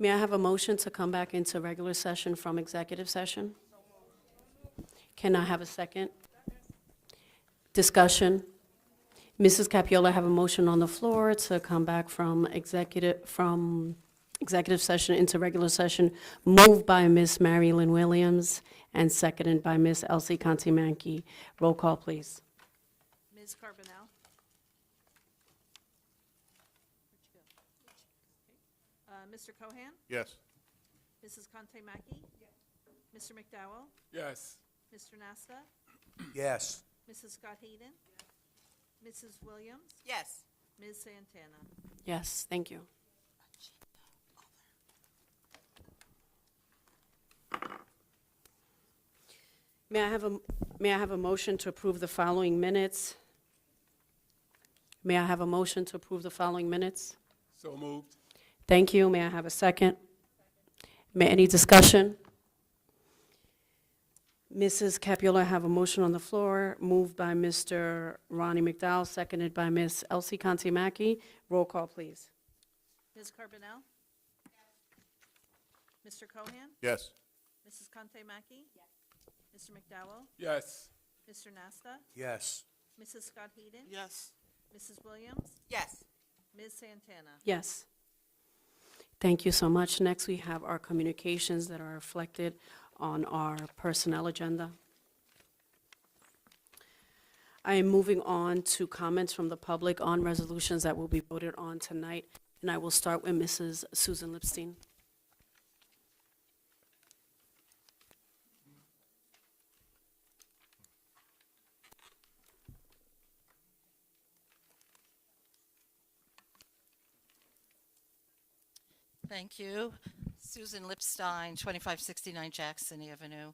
May I have a motion to come back into regular session from executive session? Can I have a second? Discussion. Mrs. Capiola, I have a motion on the floor to come back from executive session into regular session, moved by Ms. Mary Lynn Williams and seconded by Ms. Elsie Conti-Manky. Roll call, please. Ms. Carbonell? Mr. Cohan? Yes. Mrs. Conte-Mackey? Mr. McDowell? Yes. Mr. Nasta? Yes. Mrs. Scott Heeden? Mrs. Williams? Yes. Ms. Santana? Yes, thank you. May I have a motion to approve the following minutes? May I have a motion to approve the following minutes? So moved. Thank you. May I have a second? Any discussion? Mrs. Capiola, I have a motion on the floor, moved by Mr. Ronnie McDowell, seconded by Ms. Elsie Conti-Mackey. Roll call, please. Ms. Carbonell? Mr. Cohan? Yes. Mrs. Conte-Mackey? Mr. McDowell? Yes. Mr. Nasta? Yes. Mrs. Scott Heeden? Yes. Mrs. Williams? Yes. Ms. Santana? Yes. Thank you so much. Next, we have our communications that are reflected on our personnel agenda. I am moving on to comments from the public on resolutions that will be voted on tonight, and I will start with Mrs. Susan Lipstein. Thank you. Susan Lipstein, 2569 Jackson Avenue.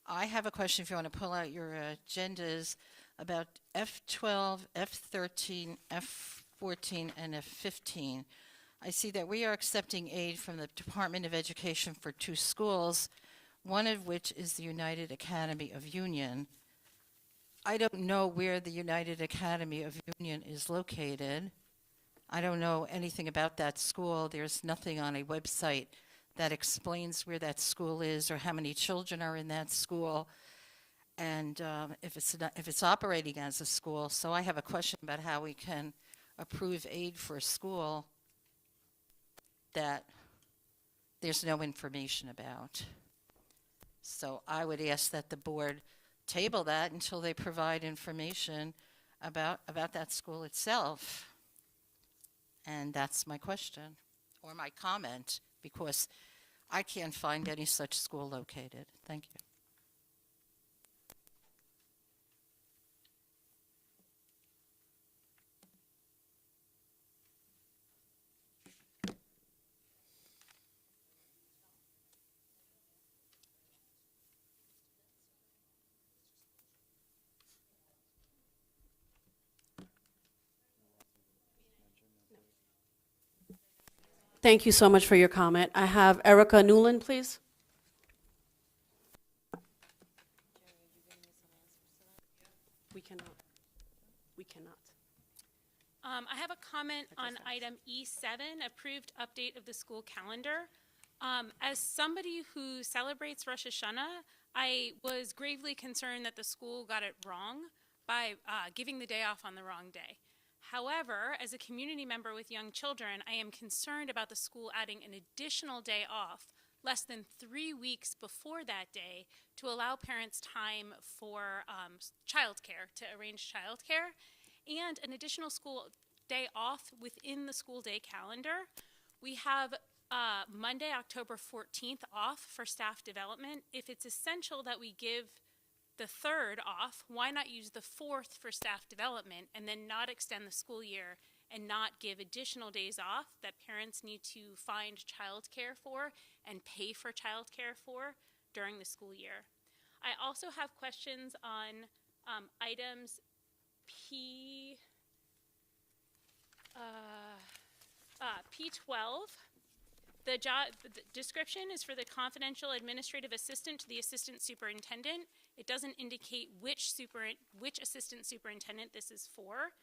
I have a question if you want to pull out your agendas about F12, F13, F14, and F15. I see that we are accepting aid from the Department of Education for 2 schools, one of which is the United Academy of Union. I don't know where the United Academy of Union is located. I don't know anything about that school. There's nothing on a website that explains where that school is or how many children are in that school, and if it's operating as a school. So I have a question about how we can approve aid for a school that there's no information about. So I would ask that the board table that until they provide information about that school itself. And that's my question, or my comment, because I can't find any such school located. Thank you. Thank you so much for your comment. I have Erica Newland, please. We cannot. I have a comment on item E7, approved update of the school calendar. As somebody who celebrates Rosh Hashanah, I was gravely concerned that the school got it wrong by giving the day off on the wrong day. However, as a community member with young children, I am concerned about the school adding an additional day off less than 3 weeks before that day to allow parents time for childcare, to arrange childcare, and an additional school day off within the school day calendar. We have Monday, October 14th off for staff development. If it's essential that we give the 3rd off, why not use the 4th for staff development and then not extend the school year and not give additional days off that parents need to find childcare for and pay for childcare for during the school year? I also have questions on items P12. The job description is for the confidential administrative assistant to the assistant superintendent. It doesn't indicate which assistant superintendent this is for.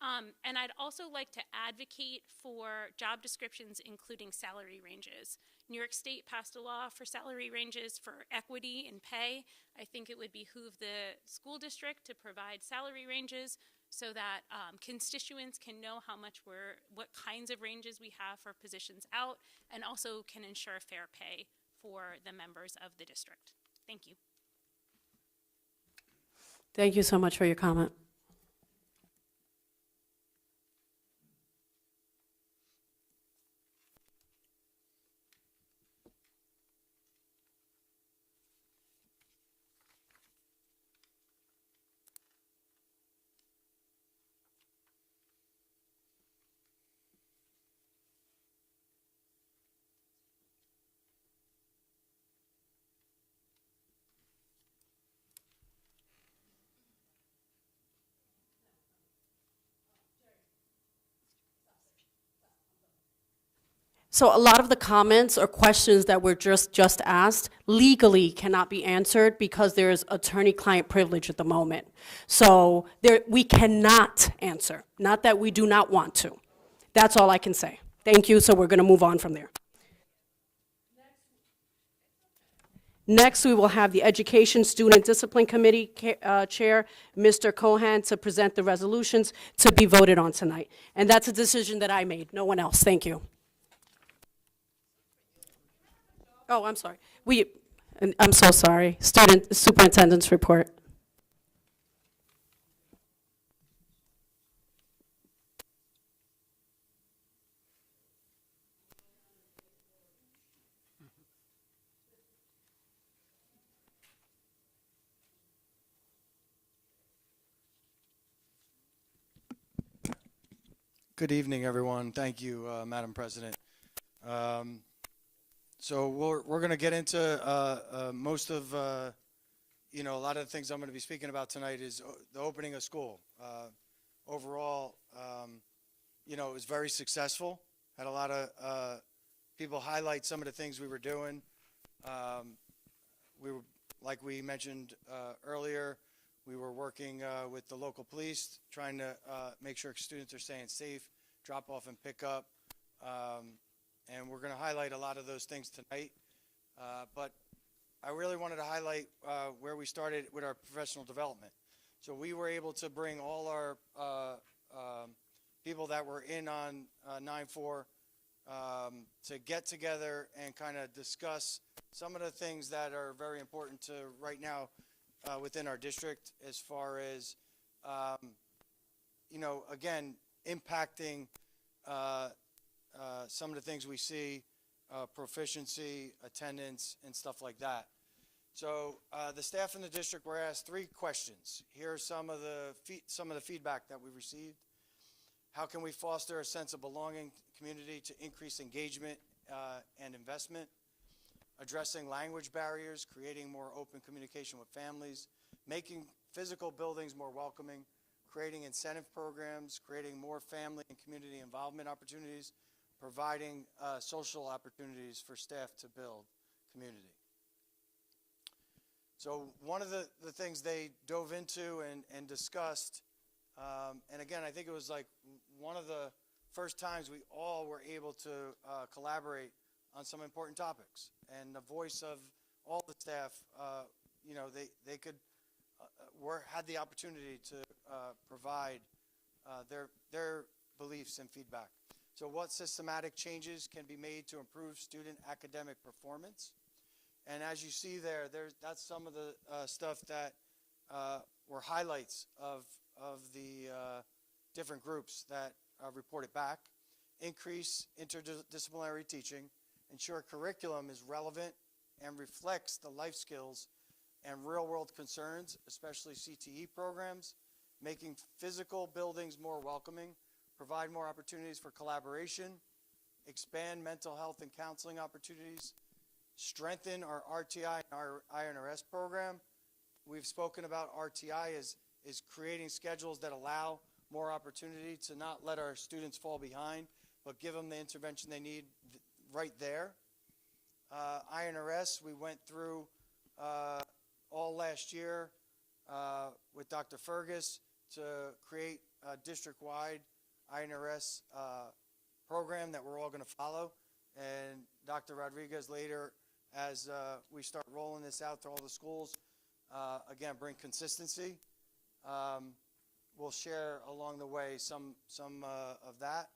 And I'd also like to advocate for job descriptions including salary ranges. New York State passed a law for salary ranges for equity in pay. I think it would behoove the school district to provide salary ranges so that constituents can know what kinds of ranges we have for positions out, and also can ensure fair pay for the members of the district. Thank you. Thank you so much for your comment. So a lot of the comments or questions that were just asked legally cannot be answered because there is attorney-client privilege at the moment. So we cannot answer, not that we do not want to. That's all I can say. Thank you, so we're going to move on from there. Next, we will have the Education Student Discipline Committee Chair, Mr. Cohan, to present the resolutions to be voted on tonight. And that's a decision that I made, no one else. Thank you. Oh, I'm sorry. I'm so sorry. Superintendent's report. Good evening, everyone. Thank you, Madam President. So we're going to get into most of, a lot of the things I'm going to be speaking about tonight is the opening of school. Overall, it was very successful. Had a lot of people highlight some of the things we were doing. We were, like we mentioned earlier, we were working with the local police, trying to make sure students are staying safe, drop off and pick up. And we're going to highlight a lot of those things tonight. But I really wanted to highlight where we started with our professional development. So we were able to bring all our people that were in on 9-4 to get together and kind of discuss some of the things that are very important to right now within our district, as far as, again, impacting some of the things we see, proficiency, attendance, and stuff like that. So the staff in the district were asked 3 questions. Here are some of the feedback that we received. How can we foster a sense of belonging community to increase engagement and investment? Addressing language barriers, creating more open communication with families, making physical buildings more welcoming, creating incentive programs, creating more family and community involvement opportunities, providing social opportunities for staff to build community. So one of the things they dove into and discussed, and again, I think it was like one of the first times we all were able to collaborate on some important topics. And the voice of all the staff, they could, had the opportunity to provide their beliefs and feedback. So what systematic changes can be made to improve student academic performance? And as you see there, that's some of the stuff that were highlights of the different groups that reported back. Increase interdisciplinary teaching, ensure curriculum is relevant and reflects the life skills and real-world concerns, especially CTE programs, making physical buildings more welcoming, provide more opportunities for collaboration, expand mental health and counseling opportunities, strengthen our RTI and our INRS program. We've spoken about RTI is creating schedules that allow more opportunity to not let our students fall behind, but give them the intervention they need right there. INRS, we went through all last year with Dr. Fergus to create district-wide INRS program that we're all going to follow. And Dr. Rodriguez later, as we start rolling this out to all the schools, again, bring consistency. We'll share along the way some of that.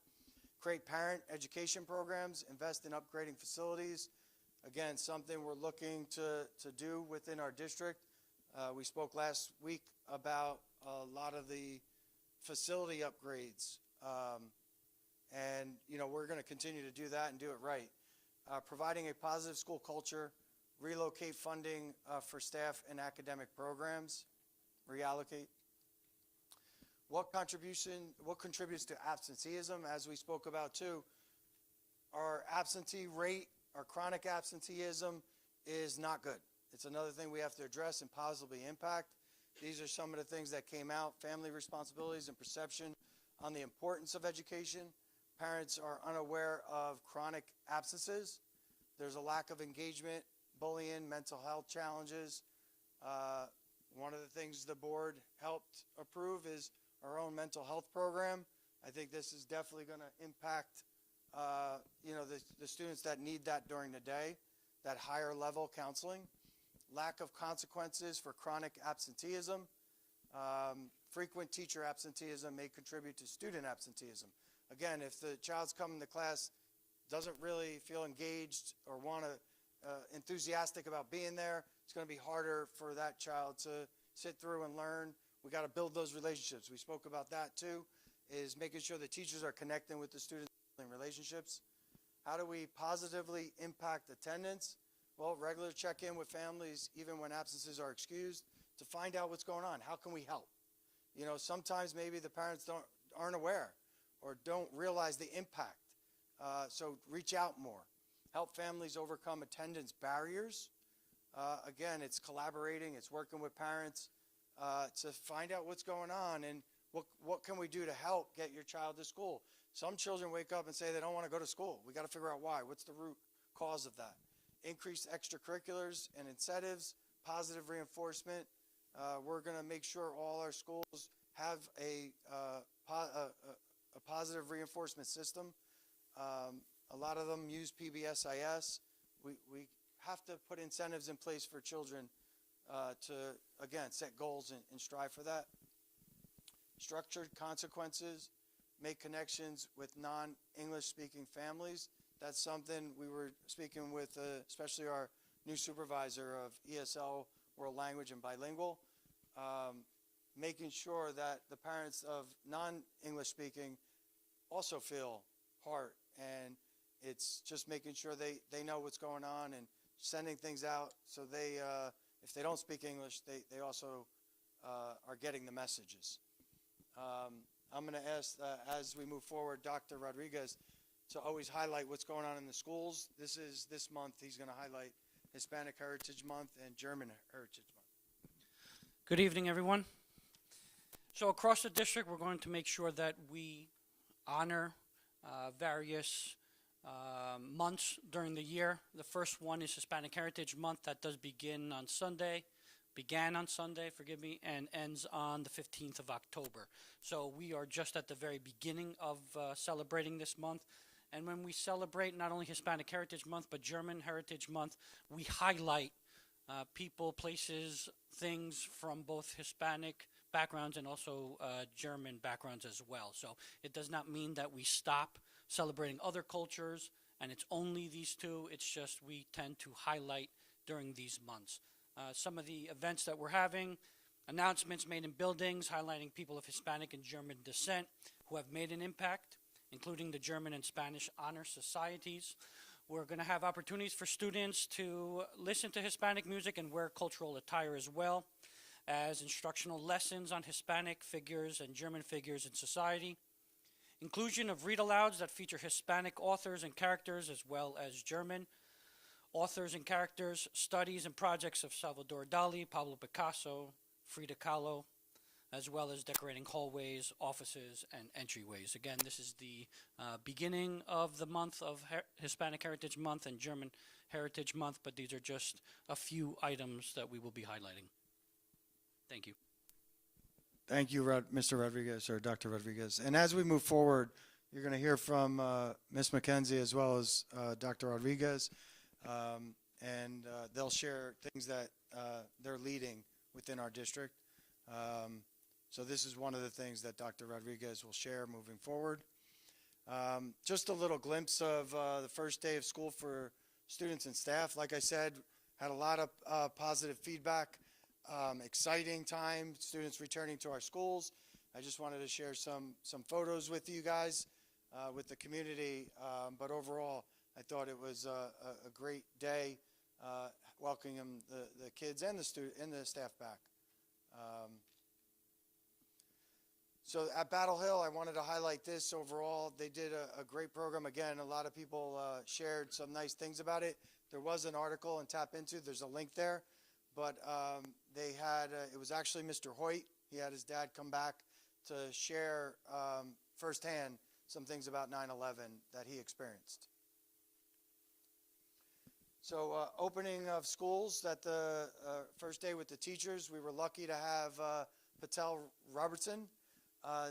Create parent education programs, invest in upgrading facilities. Again, something we're looking to do within our district. We spoke last week about a lot of the facility upgrades. And, you know, we're going to continue to do that and do it right. Providing a positive school culture, relocate funding for staff and academic programs, reallocate. What contributes to absenteeism, as we spoke about too? Our absentee rate, our chronic absenteeism is not good. It's another thing we have to address and positively impact. These are some of the things that came out: family responsibilities and perception on the importance of education. Parents are unaware of chronic absences. There's a lack of engagement, bullying, mental health challenges. One of the things the board helped approve is our own mental health program. I think this is definitely going to impact you know, the students that need that during the day, that higher level counseling. Lack of consequences for chronic absenteeism. Frequent teacher absenteeism may contribute to student absenteeism. Again, if the child's coming to class, doesn't really feel engaged or want to enthusiastic about being there, it's going to be harder for that child to sit through and learn. We got to build those relationships. We spoke about that too, is making sure the teachers are connecting with the students in relationships. How do we positively impact attendance? Well, regular check-in with families, even when absences are excused, to find out what's going on. How can we help? You know, sometimes maybe the parents aren't aware or don't realize the impact. So reach out more. Help families overcome attendance barriers. Again, it's collaborating, it's working with parents to find out what's going on and what can we do to help get your child to school. Some children wake up and say they don't want to go to school. We got to figure out why. What's the root cause of that? Increase extracurriculars and incentives, positive reinforcement. We're going to make sure all our schools have a positive reinforcement system. A lot of them use PBSIS. We have to put incentives in place for children to, again, set goals and strive for that. Structured consequences, make connections with non-English speaking families. That's something we were speaking with, especially our new supervisor of ESL, World Language and Bilingual, making sure that the parents of non-English speaking also feel part, and it's just making sure they know what's going on and sending things out so they, if they don't speak English, they also are getting the messages. I'm going to ask, as we move forward, Dr. Rodriguez to always highlight what's going on in the schools. This month, he's going to highlight Hispanic Heritage Month and German Heritage Month. Good evening, everyone. So across the district, we're going to make sure that we honor various months during the year. The first one is Hispanic Heritage Month. That does began on Sunday, forgive me, and ends on the 15th of October. So we are just at the very beginning of celebrating this month. And when we celebrate not only Hispanic Heritage Month, but German Heritage Month, we highlight people, places, things from both Hispanic backgrounds and also German backgrounds as well. So it does not mean that we stop celebrating other cultures and it's only these two. It's just we tend to highlight during these months. Some of the events that we're having, announcements made in buildings highlighting people of Hispanic and German descent who have made an impact, including the German and Spanish honor societies. We're going to have opportunities for students to listen to Hispanic music and wear cultural attire as well as instructional lessons on Hispanic figures and German figures in society. Inclusion of read-alouds that feature Hispanic authors and characters as well as German authors and characters, studies and projects of Salvador Dali, Pablo Picasso, Frida Kahlo, as well as decorating hallways, offices, and entryways. Again, this is the beginning of the month of Hispanic Heritage Month and German Heritage Month, but these are just a few items that we will be highlighting. Thank you. Thank you, Mr. Rodriguez, or Dr. Rodriguez. And as we move forward, you're going to hear from Ms. McKenzie as well as Dr. Rodriguez, and they'll share things that they're leading within our district. So this is one of the things that Dr. Rodriguez will share moving forward. Just a little glimpse of the first day of school for students and staff. Like I said, had a lot of positive feedback. Exciting time, students returning to our schools. I just wanted to share some photos with you guys, with the community. But overall, I thought it was a great day, welcoming the kids and the staff back. So at Battle Hill, I wanted to highlight this overall. They did a great program. Again, a lot of people shared some nice things about it. There was an article and tap into. There's a link there. But they had, it was actually Mr. Hoyt. He had his dad come back to share firsthand some things about 9/11 that he experienced. So opening of schools, that the first day with the teachers, we were lucky to have Patel Robertson.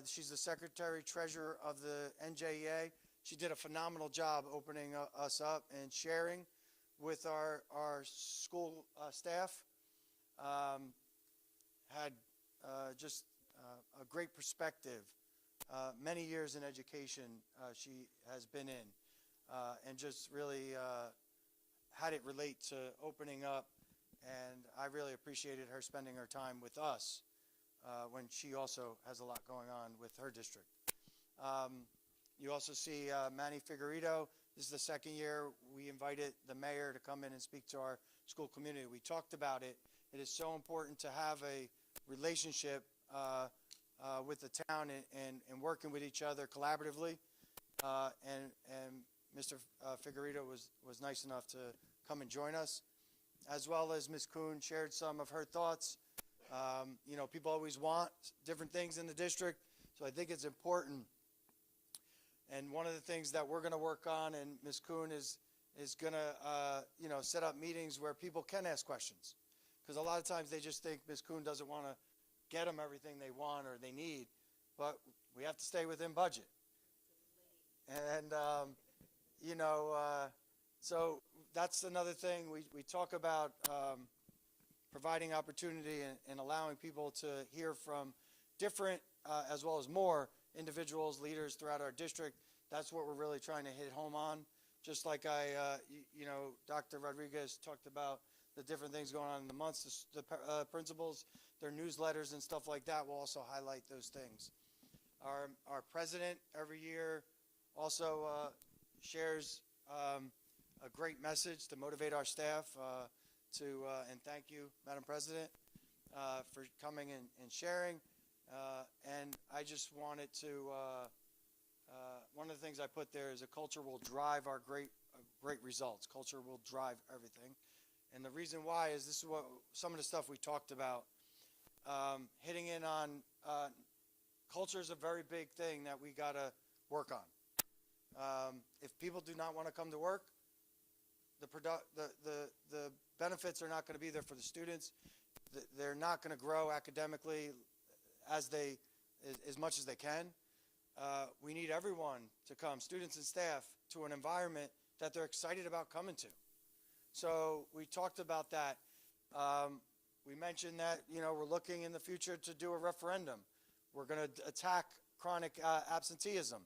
She's the secretary treasurer of the NJEA. She did a phenomenal job opening us up and sharing with our school staff. Had just a great perspective. Many years in education she has been in, and just really had it relate to opening up, and I really appreciated her spending her time with us when she also has a lot going on with her district. You also see Manny Figueredo. This is the second year we invited the mayor to come in and speak to our school community. We talked about it. It is so important to have a relationship with the town and working with each other collaboratively. And Mr. Figueredo was nice enough to come and join us, as well as Ms. Kuhn shared some of her thoughts. You know, people always want different things in the district, so I think it's important. And one of the things that we're going to work on, and Ms. Kuhn is going to, you know, set up meetings where people can ask questions. Because a lot of times they just think Ms. Kuhn doesn't want to get them everything they want or they need, but we have to stay within budget. And, you know, so that's another thing. We talk about providing opportunity and allowing people to hear from different, as well as more individuals, leaders throughout our district. That's what we're really trying to hit home on. Just like you know, Dr. Rodriguez talked about the different things going on in the months, the principals, their newsletters and stuff like that will also highlight those things. Our president every year also shares a great message to motivate our staff and thank you, Madam President, for coming and sharing. And I just wanted to, one of the things I put there is a culture will drive our great results. Culture will drive everything. And the reason why is this is what some of the stuff we talked about. Hitting in on culture is a very big thing that we got to work on. If people do not want to come to work, the benefits are not going to be there for the students. They're not going to grow academically as much as they can. We need everyone to come, students and staff, to an environment that they're excited about coming to. So we talked about that. We mentioned that, you know, we're looking in the future to do a referendum. We're going to attack chronic absenteeism.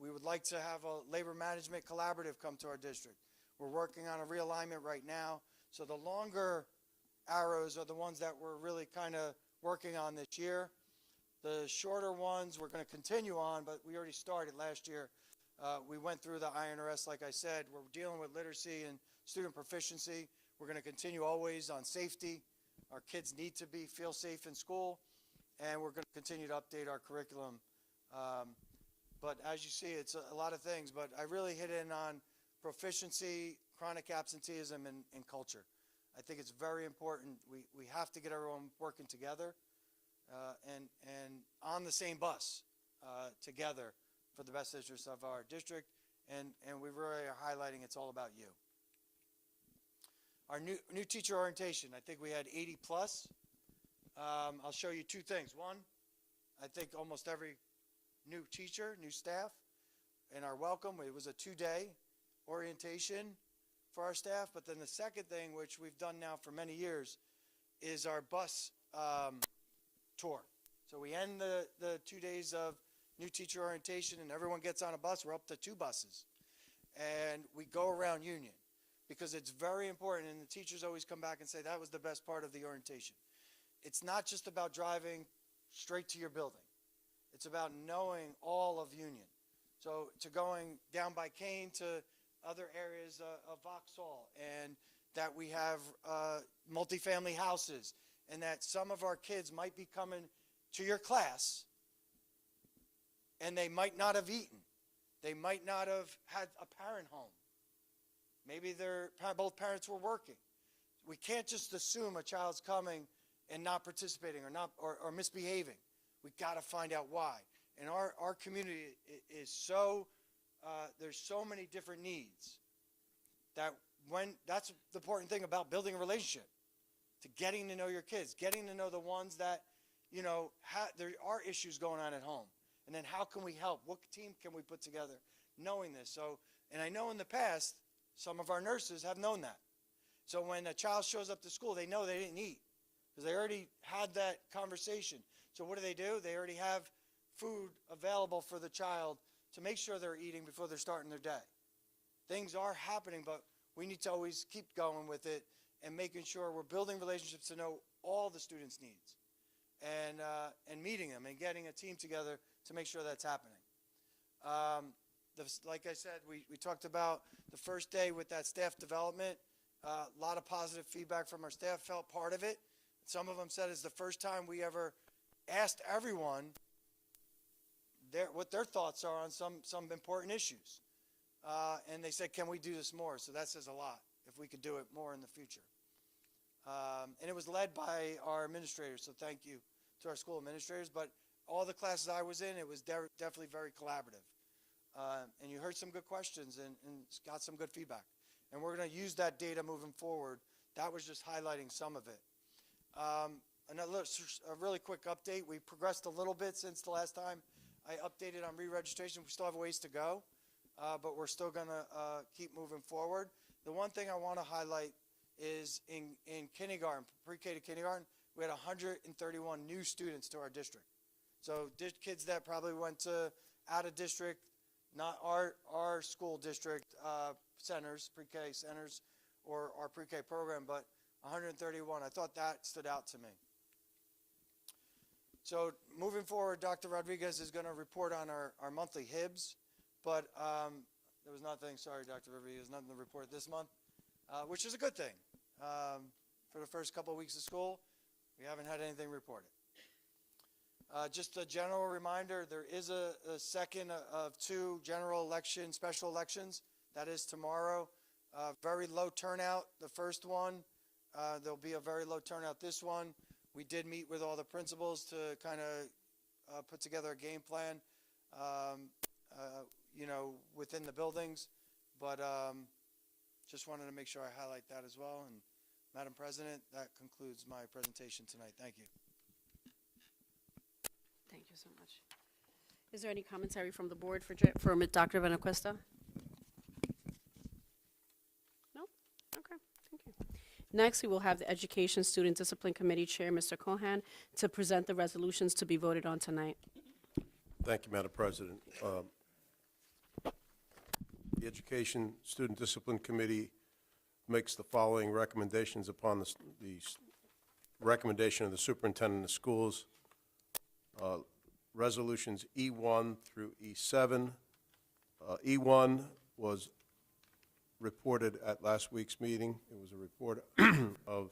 We would like to have a labor management collaborative come to our district. We're working on a realignment right now. So the longer arrows are the ones that we're really kind of working on this year. The shorter ones we're going to continue on, but we already started last year. We went through the INRS, like I said. We're dealing with literacy and student proficiency. We're going to continue always on safety. Our kids need to feel safe in school, and we're going to continue to update our curriculum. But as you see, it's a lot of things, but I really hit in on proficiency, chronic absenteeism, and culture. I think it's very important. We have to get everyone working together and on the same bus together for the best interests of our district, and we really are highlighting it's all about you. Our new teacher orientation, I think we had 80 plus. I'll show you two things. One, I think almost every new teacher, new staff, in our welcome, it was a 2-day orientation for our staff. But then the second thing, which we've done now for many years, is our bus tour. So we end the 2 days of new teacher orientation, and everyone gets on a bus. We're up to 2 buses. And we go around Union because it's very important, and the teachers always come back and say that was the best part of the orientation. It's not just about driving straight to your building. It's about knowing all of Union. So to going down by Kane to other areas of Vauxhall, and that we have multifamily houses, and that some of our kids might be coming to your class and they might not have eaten. They might not have had a parent home. Maybe both parents were working. We can't just assume a child's coming and not participating or misbehaving. We got to find out why. And our community is so, there's so many different needs that's the important thing about building a relationship, to getting to know your kids, getting to know the ones that, there are issues going on at home. And then how can we help? What team can we put together knowing this? So, and I know in the past, some of our nurses have known that. So when a child shows up to school, they know they didn't eat because they already had that conversation. So what do? They already have food available for the child to make sure they're eating before they're starting their day. Things are happening, but we need to always keep going with it and making sure we're building relationships to know all the students' needs and meeting them and getting a team together to make sure that's happening. Like I said, we talked about the first day with that staff development. A lot of positive feedback from our staff, felt part of it. Some of them said it's the first time we ever asked everyone what their thoughts are on some important issues. And they said, can we do this more? So that says a lot, if we could do it more in the future. And it was led by our administrators, so thank you to our school administrators. But all the classes I was in, it was definitely very collaborative. And you heard some good questions and got some good feedback. And we're going to use that data moving forward. That was just highlighting some of it. A really quick update. We progressed a little bit since the last time I updated on re-registration. We still have a ways to go, but we're still going to keep moving forward. The one thing I want to highlight is in kindergarten, pre-K to kindergarten, we had 131 new students to our district. So kids that probably went to out of district, not our school district centers, pre-K centers, or our pre-K program, but 131. I thought that stood out to me. So moving forward, Dr. Rodriguez is going to report on our monthly HIBs, but there was nothing, sorry, Dr. Rodriguez, nothing to report this month, which is a good thing. For the first couple of weeks of school, we haven't had anything reported. Just a general reminder, there is a second of 2 general election, special elections. That is tomorrow. Very low turnout, the first one. There'll be a very low turnout this one. We did meet with all the principals to kind of put together a game plan, within the buildings. But just wanted to make sure I highlight that as well. And Madam President, that concludes my presentation tonight. Thank you. Thank you so much. Is there any commentary from the board for Dr. Benacuesta? No? Okay, thank you. Next, we will have the Education Student Discipline Committee Chair, Mr. Cohan, to present the resolutions to be voted on tonight. Thank you, Madam President. The Education Student Discipline Committee makes the following recommendations upon the recommendation of the Superintendent of Schools. Resolutions E1 through E7. E1 was reported at last week's meeting. It was a report of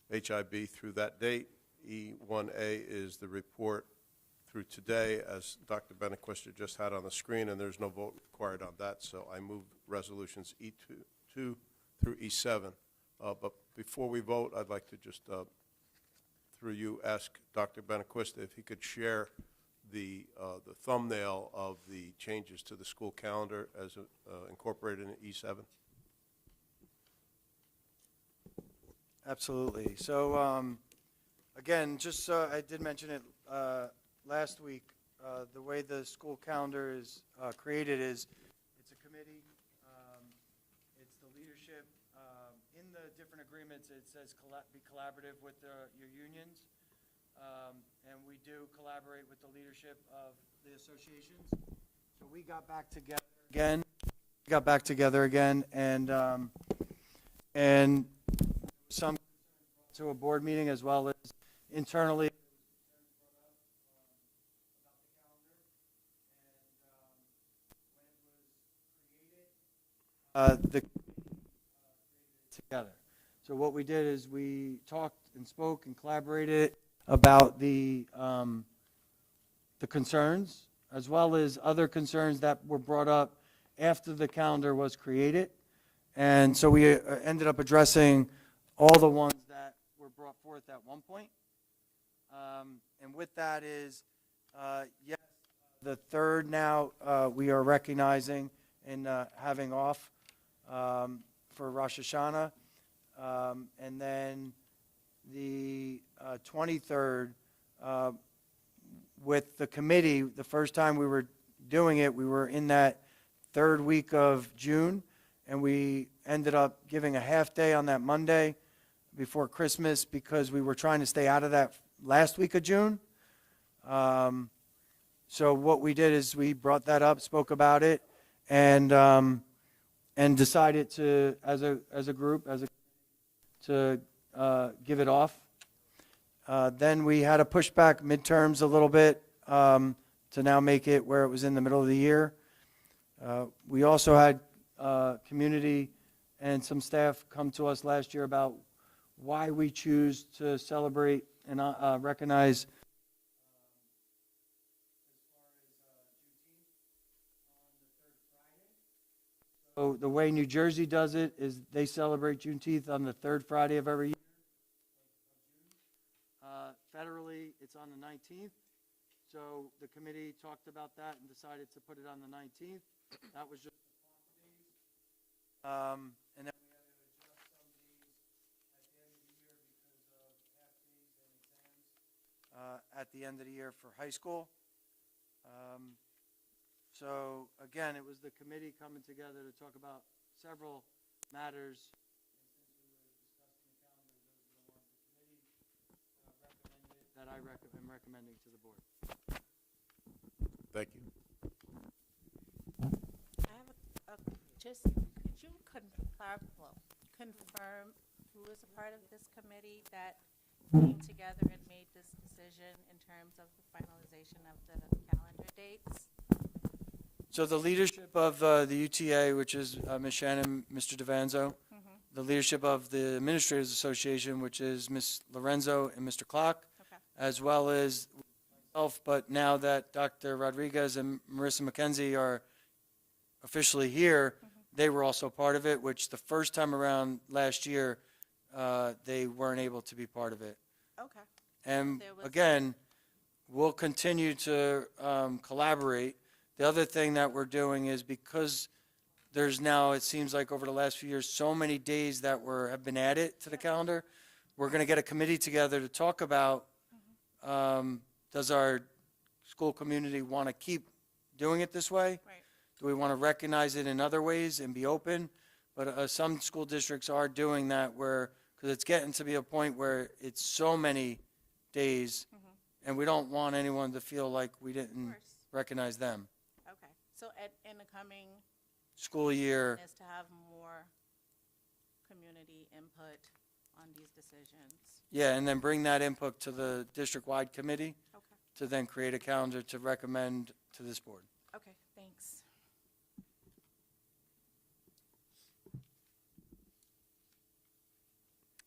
HIB through that date. E1A is the report through today, as Dr. Benacuesta just had on the screen, and there's no vote required on that, so I move resolutions E2 through E7. But before we vote, I'd like to just, through you, ask Dr. Benacuesta if he could share the thumbnail of the changes to the school calendar as incorporated in E7. Absolutely. So again, just, I did mention it last week, the way the school calendar is created is, it's a committee, it's the leadership. In the different agreements, it says be collaborative with your unions, and we do collaborate with the leadership of the associations. So we got back together again, and some to a board meeting as well as internally. The together. So what we did is we talked and spoke and collaborated about the concerns, as well as other concerns that were brought up after the calendar was created. And so we ended up addressing all the ones that were brought forth at one point. And with that is, yes, the third now we are recognizing and having off for Rosh Hashanah. And then the 23rd, with the committee, the first time we were doing it, we were in that third week of June, and we ended up giving a half day on that Monday before Christmas because we were trying to stay out of that last week of June. So what we did is we brought that up, spoke about it, and decided to, as a group, to give it off. Then we had to push back midterms a little bit to now make it where it was in the middle of the year. We also had community and some staff come to us last year about why we choose to celebrate and recognize So the way New Jersey does it is they celebrate Juneteenth on the third Friday of every year. Federally, it's on the 19th. So the committee talked about that and decided to put it on the 19th. That was just and then we had to adjust some of these at the end of the year because of half days and exams at the end of the year for high school. So again, it was the committee coming together to talk about several matters. And since we were discussing the calendar, those are the ones the committee recommended that I am recommending to the board. Thank you. I have just, could you confirm who is a part of this committee that came together and made this decision in terms of the finalization of the calendar dates? So the leadership of the UTA, which is Ms. Shannon, Mr. DeVanzo, the leadership of the Administrators Association, which is Ms. Lorenzo and Mr. Clark, Okay. as well as myself, but now that Dr. Rodriguez and Marissa McKenzie are officially here, they were also part of it, which the first time around last year, they weren't able to be part of it. Okay. And There was- again, we'll continue to collaborate. The other thing that we're doing is because there's now, it seems like over the last few years, so many days that have been added to the calendar, we're going to get a committee together to talk about, does our school community want to keep doing it this way? Right. Do we want to recognize it in other ways and be open? But some school districts are doing that where, because it's getting to be a point where it's so many days, and we don't want anyone to feel like we Of didn't course. recognize them. Okay. So in the coming School year, is to have more community input on these decisions. yeah, and then bring that input to the district-wide committee Okay. to then create a calendar to recommend to this board. Okay, thanks.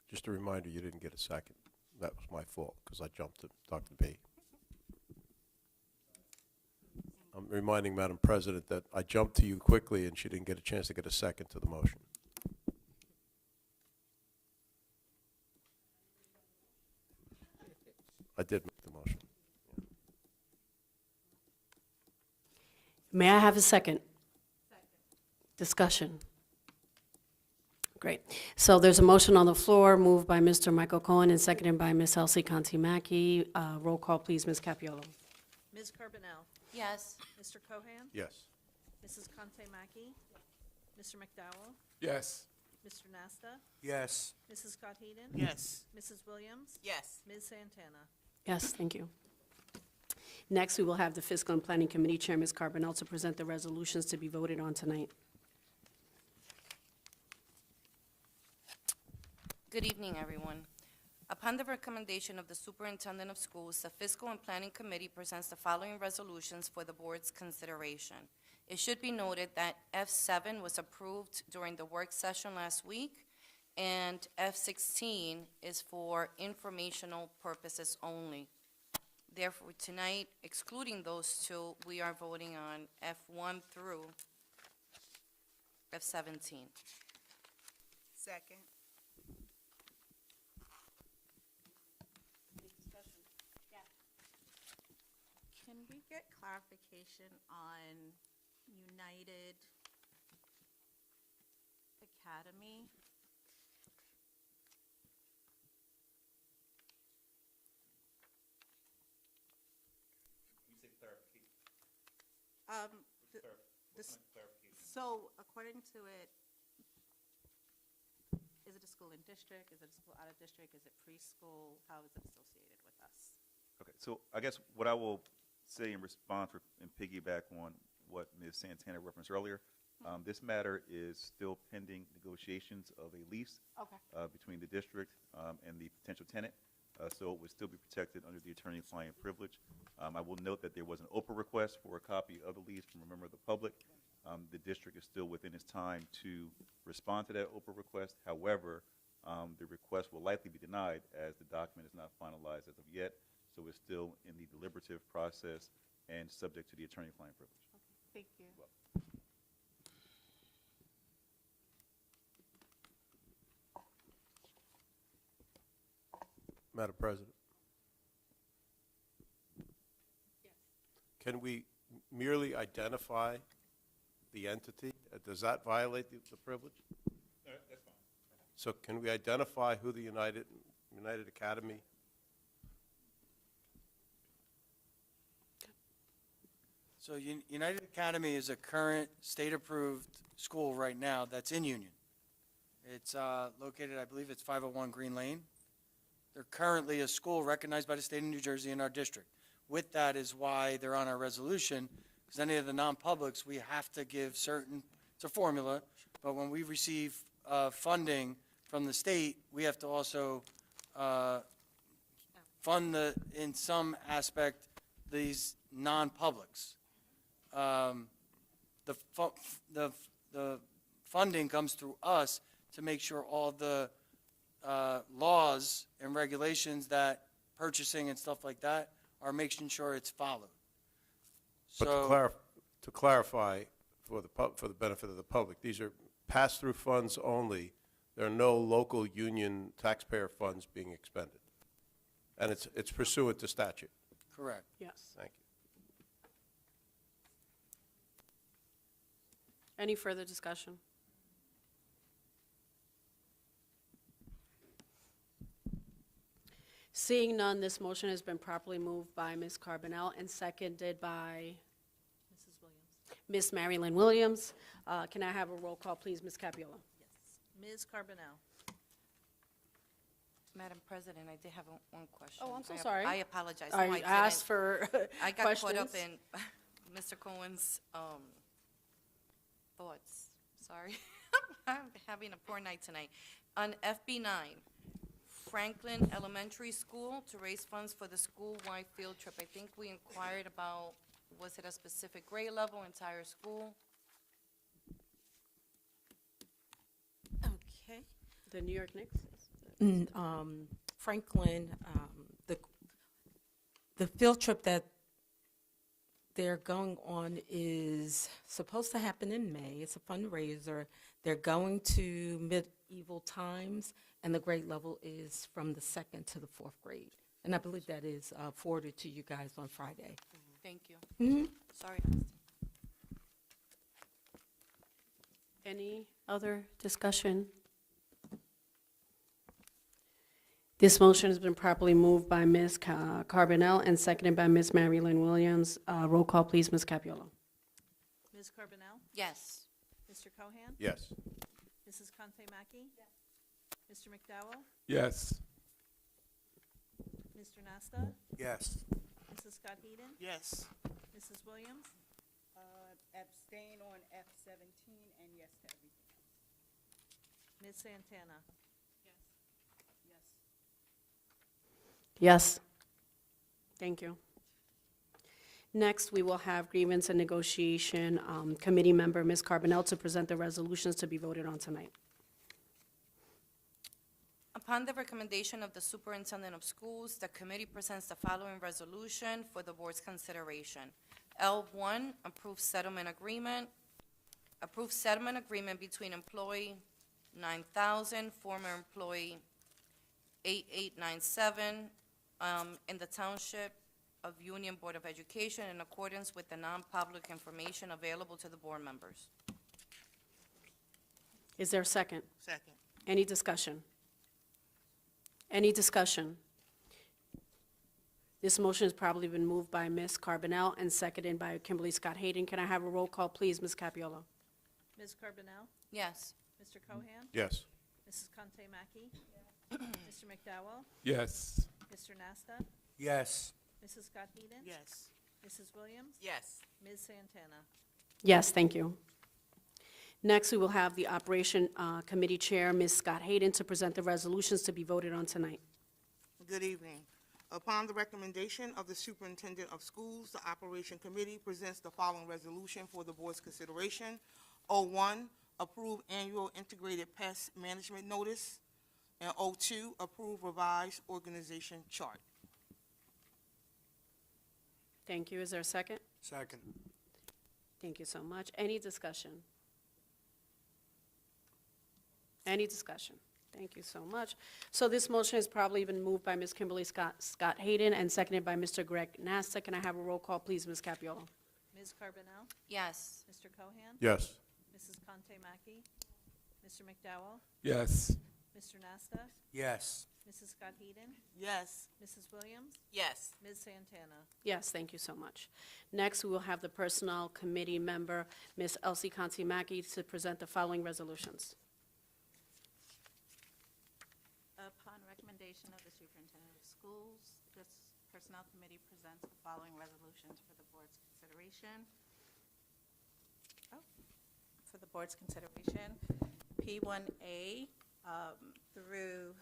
Just a reminder, you didn't get a second. That was my fault, because I jumped to Dr. B. I'm reminding Madam President that I jumped to you quickly, and she didn't get a chance to get a second to the motion. I did make the motion. May I have a second? Discussion. Great. So there's a motion on the floor, moved by Mr. Michael Cohen and seconded by Ms. Elsie Conti-Mackey. Roll call, please, Ms. Capiolo. Ms. Carbonell? Yes. Mr. Cohan? Yes. Mrs. Conte-Mackey? Mr. McDowell? Yes. Mr. Nasta? Yes. Mrs. Scott Heeden? Yes. Mrs. Williams? Yes. Ms. Santana? Yes, thank you. Next, we will have the Fiscal and Planning Committee Chair, Ms. Carbonell, to present the resolutions to be voted on tonight. Good evening, everyone. Upon the recommendation of the Superintendent of Schools, the Fiscal and Planning Committee presents the following resolutions for the board's consideration. It should be noted that F7 was approved during the work session last week, and F16 is for informational purposes only. Therefore, tonight, excluding those two, we are voting on F1 through F17. Second. Can we get clarification on United Academy? So according to it, is it a school in district? Is it a school out of district? Is it preschool? How is it associated with us? Okay, so I guess what I will say in response and piggyback on what Ms. Santana referenced earlier, this matter is still pending negotiations of a lease Okay. between the district and the potential tenant, so it would still be protected under the attorney-client privilege. I will note that there was an Oprah request for a copy of the lease from a member of the public. The district is still within its time to respond to that Oprah request. However, the request will likely be denied as the document is not finalized as of yet, so it's still in the deliberative process and subject to the attorney-client privilege. Thank you. Madam President? Can we merely identify the entity? Does that violate the privilege? That's fine. So can we identify who the United Academy? So United Academy is a current state-approved school right now that's in Union. It's located, I believe it's 501 Green Lane. They're currently a school recognized by the state of New Jersey in our district. With that is why they're on our resolution, because any of the non-publics, we have to give certain, it's a formula, but when we receive funding from the state, we have to also fund in some aspect, these non-publics. The funding comes through us to make sure all the laws and regulations that purchasing and stuff like that are making sure it's followed. But to clarify, for the benefit of the public, these are pass-through funds only. There are no local union taxpayer funds being expended. And it's pursuant to statute. Correct. Yes. Thank you. Any further discussion? Seeing none, this motion has been properly moved by Ms. Carbonell and seconded by Mrs. Williams? Ms. Marilyn Williams. Can I have a roll call, please, Ms. Capiola? Yes. Ms. Carbonell? Madam President, I did have one question. Oh, I'm so sorry. I apologize. No, I didn't. asked for I got caught up questions. in Mr. Cohen's thoughts. Sorry. I'm having a poor night tonight. On FB9, Franklin Elementary School to raise funds for the school-wide field trip. I think we inquired about, was it a specific grade level, entire school? Okay. The New York Knicks? Franklin, the field trip that they're going on is supposed to happen in May. It's a fundraiser. They're going to medieval times, and the grade level is from the 2nd to the 4th grade. And I believe that is forwarded to you guys on Friday. Thank you. Mm-hmm. Sorry. Any other discussion? This motion has been properly moved by Ms. Carbonell and seconded by Ms. Mary Lynn Williams. Roll call, please, Ms. Capiola. Ms. Carbonell? Yes. Mr. Cohan? Yes. Mrs. Conte Mackey? Mr. McDowell? Yes. Mr. Nasta? Yes. Mrs. Scott Heeden? Yes. Mrs. Williams? Abstain on F-17 and yes to everything else. Ms. Santana? Yes. Thank you. Next, we will have grievance and negotiation committee member, Ms. Carbonell, to present the resolutions to be voted on tonight. Upon the recommendation of the superintendent of schools, the committee presents the following resolution for the board's consideration. L1, approve settlement agreement. Approve settlement agreement between employee 9,000, former employee 8897, in the Township of Union Board of Education in accordance with the non-public information available to the board members. Is there a second? Second. Any discussion? Any discussion? This motion has probably been moved by Ms. Carbonell and seconded by Kimberly Scott Hayden. Can I have a roll call, please, Ms. Capiola? Ms. Carbonell? Yes. Mr. Cohan? Yes. Mrs. Conte Mackey? Mr. McDowell? Yes. Mr. Nasta? Yes. Mrs. Scott Heeden? Yes. Mrs. Williams? Yes. Ms. Santana? Yes, thank you. Next, we will have the Operation Committee Chair, Ms. Scott Hayden, to present the resolutions to be voted on tonight. Good evening. Upon the recommendation of the Superintendent of Schools, the Operation Committee presents the following resolution for the board's consideration. 01, approve annual integrated pest management notice. And 02, approve revised organization chart. Thank you. Is there a second? Second. Thank you so much. Any discussion? Any discussion? Thank you so much. So this motion has probably been moved by Ms. Kimberly Scott Hayden and seconded by Mr. Greg Nasta. Can I have a roll call, please, Ms. Capiola? Ms. Carbonell? Yes. Mr. Cohan? Yes. Mrs. Conte Mackey? Mr. McDowell? Yes. Mr. Nasta? Yes. Mrs. Scott Heeden? Yes. Mrs. Williams? Yes. Ms. Santana? Yes, thank you so much. Next, we will have the Personnel Committee member, Ms. Elsie Conti Mackey, to present the following resolutions. Upon recommendation of the superintendent of schools, this personnel committee presents the following resolutions for the board's consideration. For the board's consideration, P1A through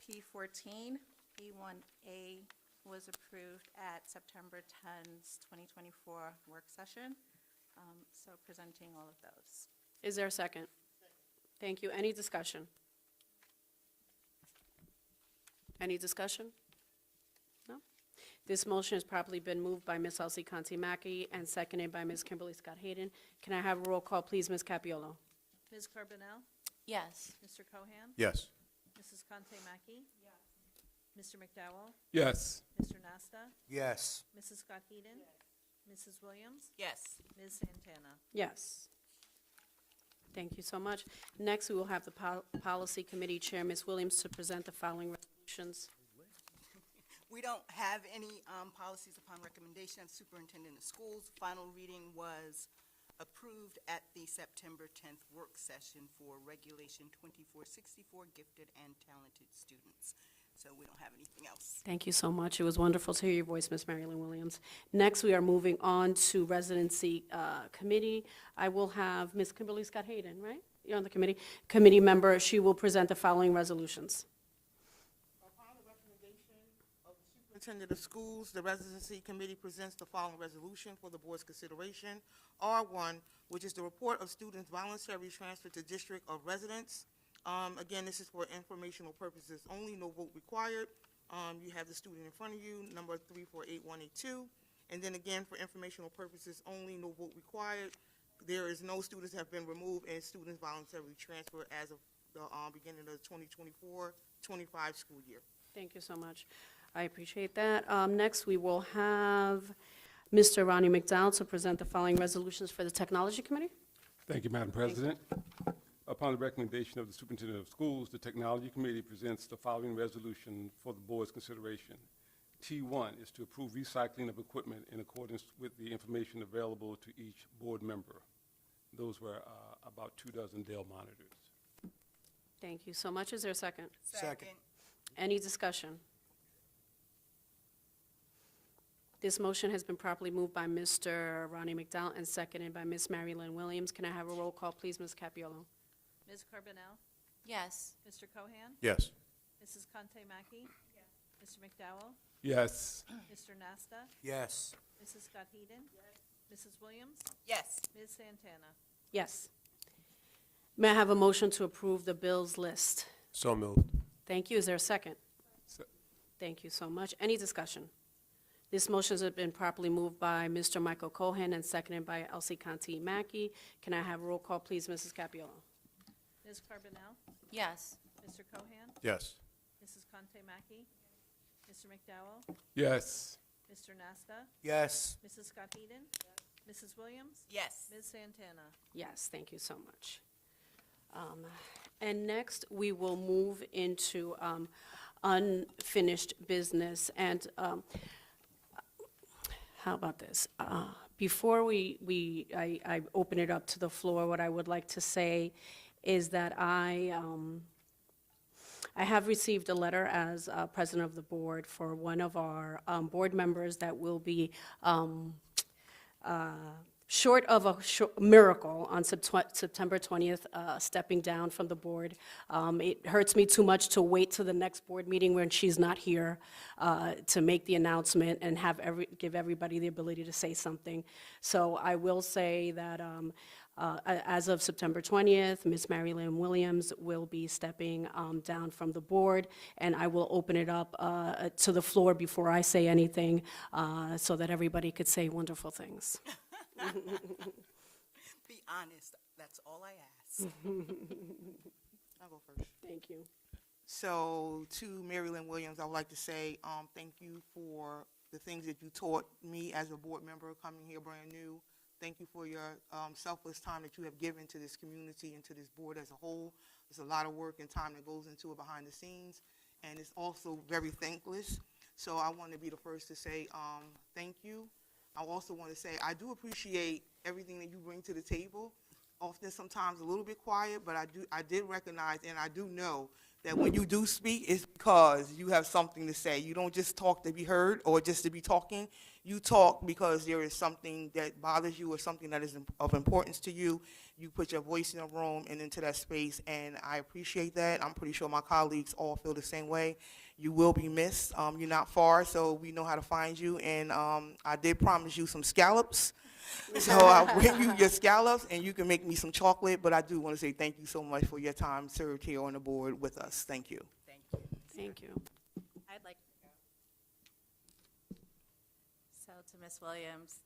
P14. P1A was approved at September 10th, 2024 work session. So presenting all of those. Is there a second? Thank you. Any discussion? Any discussion? No? This motion has properly been moved by Ms. Elsie Conti Mackey and seconded by Ms. Kimberly Scott Hayden. Can I have a roll call, please, Ms. Capiola? Ms. Carbonell? Yes. Mr. Cohan? Yes. Mrs. Conte Mackey? Mr. McDowell? Yes. Mr. Nasta? Yes. Mrs. Scott Heeden? Mrs. Williams? Yes. Ms. Santana? Yes. Thank you so much. Next, we will have the Policy Committee Chair, Ms. Williams, to present the following resolutions. We don't have any policies upon recommendation of superintendent of schools. Final reading was approved at the September 10th work session for Regulation 2464, gifted and talented students. So we don't have anything else. Thank you so much. It was wonderful to hear your voice, Ms. Marilyn Williams. Next, we are moving on to Residency Committee. I will have Ms. Kimberly Scott Hayden, right? You're on the committee. Committee member, she will present the following resolutions. Upon the recommendation of the superintendent of schools, the Residency Committee presents the following resolution for the board's consideration. R1, which is the report of students voluntarily transferred to district of residence. Again, this is for informational purposes only, no vote required. You have the student in front of you, number 348182. And then again, for informational purposes only, no vote required. There is no students have been removed and students voluntarily transferred as of the beginning of the 2024-25 school year. Thank you so much. I appreciate that. Next, we will have Mr. Ronnie McDowell to present the following resolutions for the Technology Committee. Thank you, Madam President. Upon upon the recommendation of the Superintendent of Schools, the Technology Committee presents the following resolution for the board's consideration. T1 is to approve recycling of equipment in accordance with the information available to each board member. Those were about 24 Dell monitors. Thank you so much. Is there a second? Second. Any discussion? This motion has been properly moved by Mr. Ronnie McDowell and seconded by Ms. Mary Lynn Williams. Can I have a roll call, please, Ms. Capiolo? Ms. Carbonell? Yes. Mr. Cohan? Yes. Mrs. Conte Mackey? Mr. McDowell? Yes. Mr. Nasta? Yes. Mrs. Scott Heeden? Mrs. Williams? Yes. Ms. Santana? Yes. May I have a motion to approve the bills list? So moved. Thank you. Is there a second? Se- Thank you so much. Any discussion? This motion has been properly moved by Mr. Michael Cohen and seconded by Elsie Conti Mackey. Can I have a roll call, please, Mrs. Capiolo? Ms. Carbonell? Yes. Mr. Cohan? Yes. Mrs. Conte Mackey? Mr. McDowell? Yes. Mr. Nasta? Yes. Mrs. Scott Heeden? Mrs. Williams? Yes. Ms. Santana? Yes, thank you so much. And next, we will move into unfinished business. And how about this? Before I open it up to the floor, what I would like to say is that I have received a letter as president of the board for one of our board members that will be short of a miracle on September 20th, stepping down from the board. It hurts me too much to wait to the next board meeting when she's not here to make the announcement and give everybody the ability to say something. So I will say that as of September 20th, Ms. Mary Lynn Williams will be stepping down from the board, and I will open it up to the floor before I say anything so that everybody could say wonderful things. Be honest. That's all I ask. I'll go first. Thank you. So to Mary Lynn Williams, I would like to say thank you for the things that you taught me as a board member coming here brand new. Thank you for your selfless time that you have given to this community and to this board as a whole. There's a lot of work and time that goes into it behind the scenes, and it's also very thankless. So I want to be the first to say thank you. I also want to say I do appreciate everything that you bring to the table. Often, sometimes a little bit quiet, but I did recognize and I do know that when you do speak, it's because you have something to say. You don't just talk to be heard or just to be talking. You talk because there is something that bothers you or something that is of importance to you. You put your voice in a room and into that space, and I appreciate that. I'm pretty sure my colleagues all feel the same way. You will be missed. You're not far, so we know how to find you. And I did promise you some scallops. So I'll bring you your scallops, and you can make me some chocolate. But I do want to say thank you so much for your time served here on the board with us. Thank you. Thank you. Thank you. I'd like to go. So to Ms. Williams,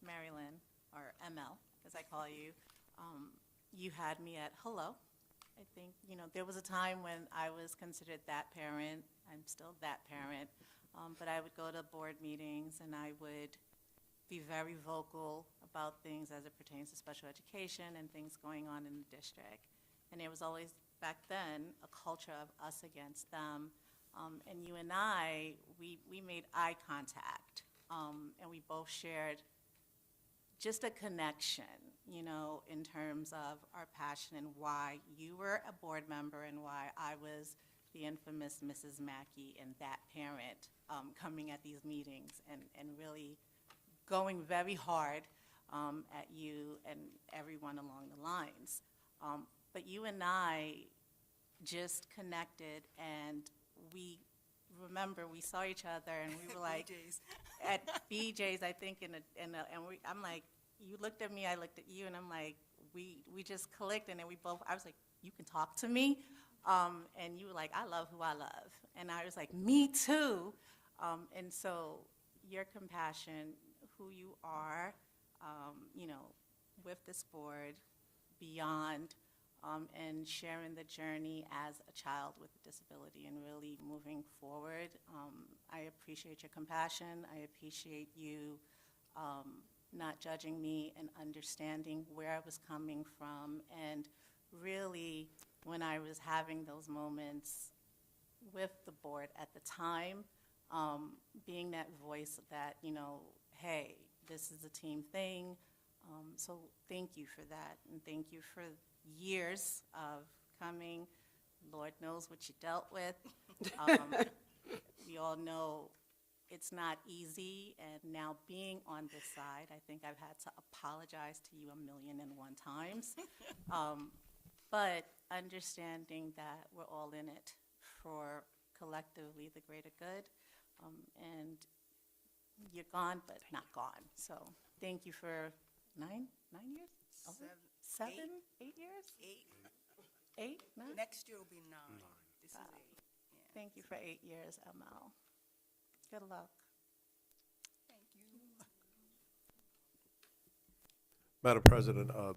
Mary Lynn, or ML, as I call you, you had me at hello. I think, there was a time when I was considered that parent. I'm still that parent. But I would go to board meetings and I would be very vocal about things as it pertains to special education and things going on in the district. And there was always, back then, a culture of us against them. And you and I, we made eye contact, and we both shared just a connection, in terms of our passion and why you were a board member and why I was the infamous Mrs. Mackey and that parent coming at these meetings and really going very hard at you and everyone along the lines. But you and I just connected, and we saw each other, and we were like at BJ's, I think, I'm like, you looked at me, I looked at you, and I'm like, we just clicked, and then I was like, you can talk to me, and you were like, I love who I love, and I was like, me too, and so your compassion, who you are, with this board, beyond, and sharing the journey as a child with a disability and really moving forward. I appreciate your compassion. I appreciate you not judging me and understanding where I was coming from. And really, when I was having those moments with the board at the time, being that voice that, hey, this is a team thing. So thank you for that, and thank you for years of coming. Lord knows what you dealt with. We all know it's not easy, and now being on this side, I think I've had to apologize to you 1,000,001 times. But understanding that we're all in it for collectively the greater good, and you're gone, but not gone. So thank you for 9 years? Seven? 8 years? 8, 9? Next year will be 9. This is 8. Thank you for 8 years, ML. Good luck. Thank you. Madam President, I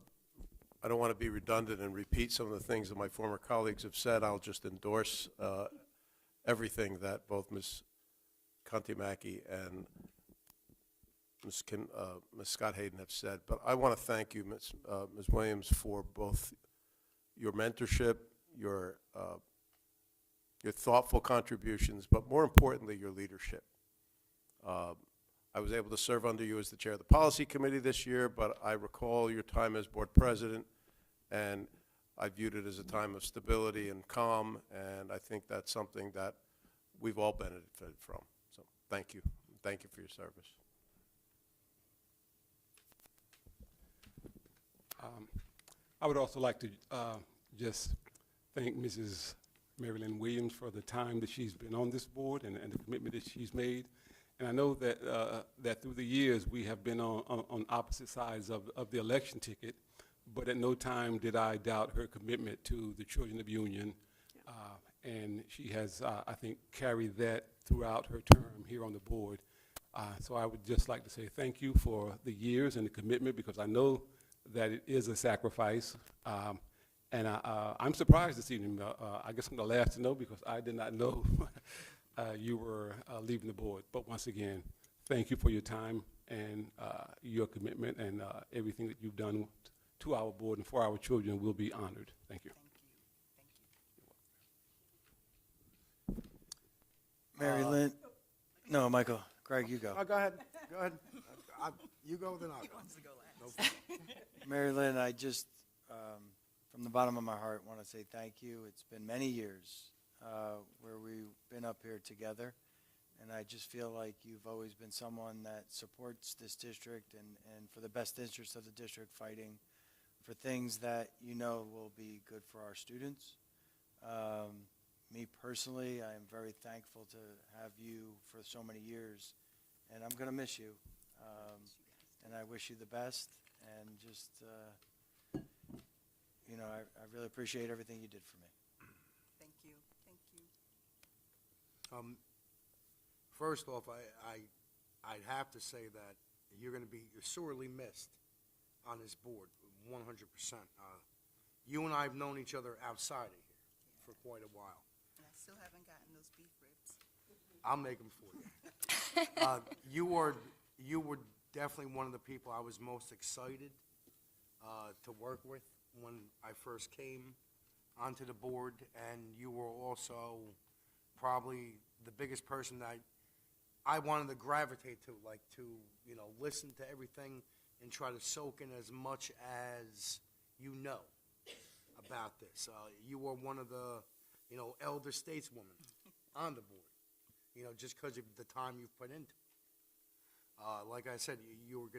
don't want to be redundant and repeat some of the things that my former colleagues have said. I'll just endorse everything that both Ms. Conti-Mackey and Ms. Scott Hayden have said. But I want to thank you, Ms. Williams, for both your mentorship, your thoughtful contributions, but more importantly, your leadership. I was able to serve under you as the chair of the policy committee this year, but I recall your time as board president, and I viewed it as a time of stability and calm, and I think that's something that we've all benefited from. So thank you. Thank you for your service. I would also like to just thank Mrs. Marilyn Williams for the time that she's been on this board and the commitment that she's made. And I know that that through the years we have been on opposite sides of the election ticket, but at no time did I doubt her commitment to the children of Union. And she has, I think, carried that throughout her term here on the board. So I would just like to say thank you for the years and the commitment, because I know that it is a sacrifice. And I'm surprised this evening. I guess I'm the last to know, because I did not know you were leaving the board. But once again, thank you for your time and your commitment, and everything that you've done to our board and for our children will be honored. Thank you. Mary Lynn, no, Michael, Greg, you go. Oh, go ahead. Go ahead. You go, then I'll go. No problem. Mary Lynn, I just, from the bottom of my heart, want to say thank you. It's been many years where we've been up here together, and I just feel like you've always been someone that supports this district and for the best interest of the district, fighting for things that you know will be good for our students. Me personally, I am very thankful to have you for so many years, and I'm going to miss you. And I wish you the best, and just, I really appreciate everything you did for me. Thank you. Thank you. First off, I'd have to say that you're sorely missed on this board, 100%. You and I have known each other outside of here for quite a while. And I still haven't gotten those beef ribs. I'll make them for you. You were definitely one of the people I was most excited to work with when I first came onto the board, and you were also probably the biggest person that I wanted to gravitate to, like to listen to everything and try to soak in as much as you know about this. You were one of the elder stateswomen on the board, just because of the time you've put into it. Like I said, you're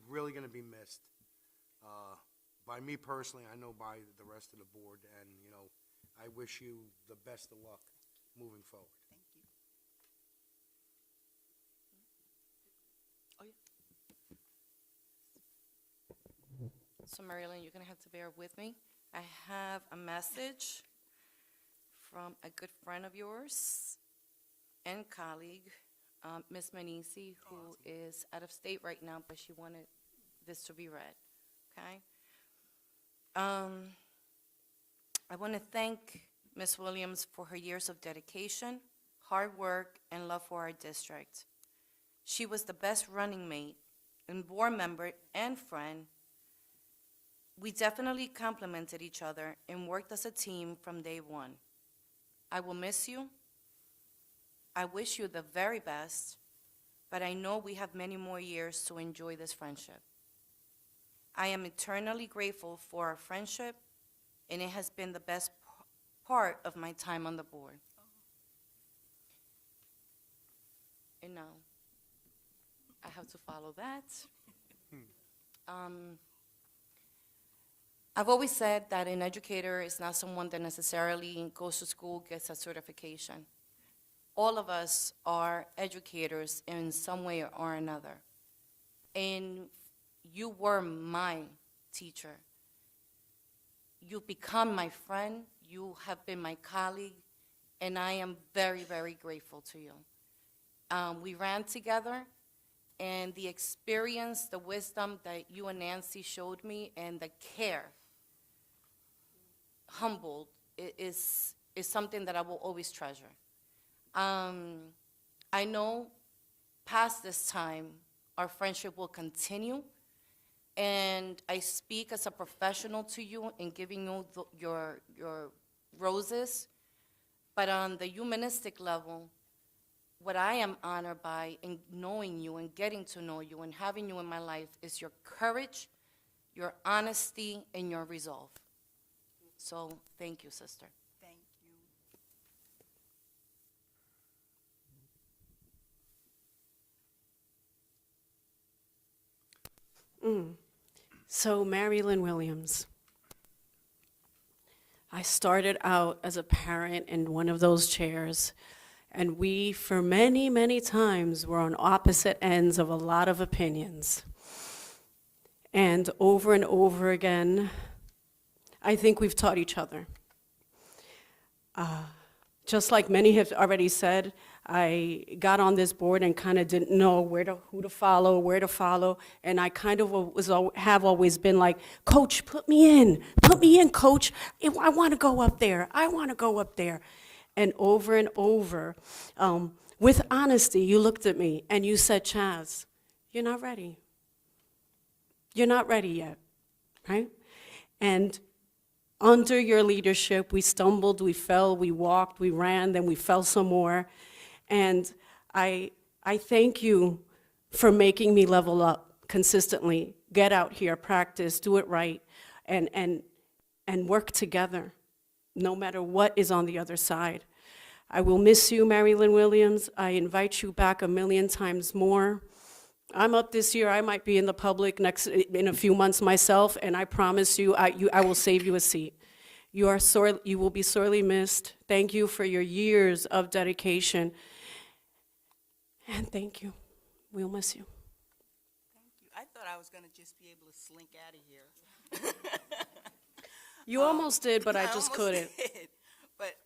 really going to be missed. By me personally, I know by the rest of the board, and I wish you the best of luck moving forward. Thank you. So Marilyn, you're going to have to bear with me. I have a message from a good friend of yours and colleague, Ms. Manisi, who is out of state right now, but she wanted this to be read, okay? I want to thank Ms. Williams for her years of dedication, hard work, and love for our district. She was the best running mate and board member and friend. We definitely complemented each other and worked as a team from day one. I will miss you. I wish you the very best, but I know we have many more years to enjoy this friendship. I am eternally grateful for our friendship, and it has been the best part of my time on the board. And now, I have to follow that. I've always said that an educator is not someone that necessarily goes to school, gets a certification. All of us are educators in some way or another. And you were my teacher. You become my friend, you have been my colleague, and I am very, very grateful to you. We ran together, and the experience, the wisdom that you and Nancy showed me, and the care, humbled, is something that I will always treasure. I know past this time, our friendship will continue, and I speak as a professional to you in giving you your roses, but on the humanistic level, what I am honored by in knowing you and getting to know you and having you in my life is your courage, your honesty, and your resolve. So, thank you, sister. Thank you. So, Mary Lynn Williams. I started out as a parent in one of those chairs, and we, for many, many times, were on opposite ends of a lot of opinions. And over again, I think we've taught each other. Just like many have already said, I got on this board and kind of didn't know who to follow, and I kind of have always been like, Coach, put me in, Coach. I want to go up there. And over, with honesty, you looked at me and you said, Chaz, you're not ready. You're not ready yet, right? And under your leadership, we stumbled, we fell, we walked, we ran, then we fell some more. And I thank you for making me level up consistently, get out here, practice, do it right, and work together, no matter what is on the other side. I will miss you, Mary Lynn Williams. I invite you back 1,000,000 times more. I'm up this year. I might be in the public in a few months myself, and I promise you, I will save you a seat. You will be sorely missed. Thank you for your years of dedication, and thank you. We'll miss you. Thank you. I thought I was going to just be able to slink out of here. You almost did, but I just couldn't. Did. But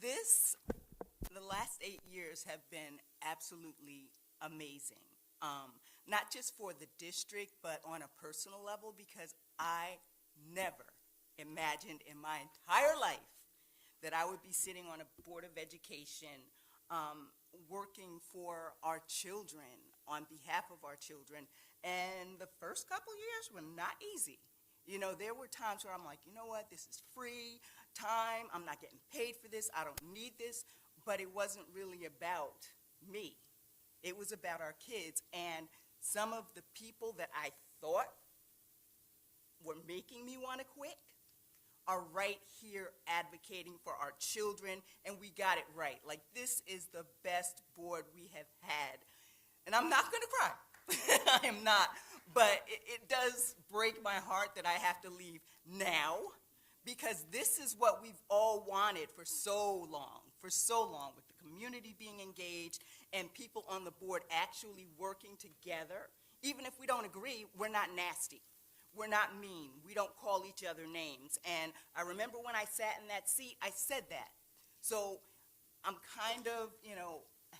the last 8 years have been absolutely amazing. Not just for the district, but on a personal level, because I never imagined in my entire life that I would be sitting on a board of education, working for our children, on behalf of our children. And the first couple years were not easy. You know, there were times where I'm like, you know what, this is free time, I'm not getting paid for this, I don't need this, but it wasn't really about me. It was about our kids, and some of the people that I thought were making me want to quit are right here advocating for our children, and we got it right. Like, this is the best board we have had. And I'm not going to cry. I am not. But it does break my heart that I have to leave now, because this is what we've all wanted for so long, with the community being engaged and people on the board actually working together. Even if we don't agree, we're not nasty. We're not mean. We don't call each other names. And I remember when I sat in that seat, I said that. So I'm kind of,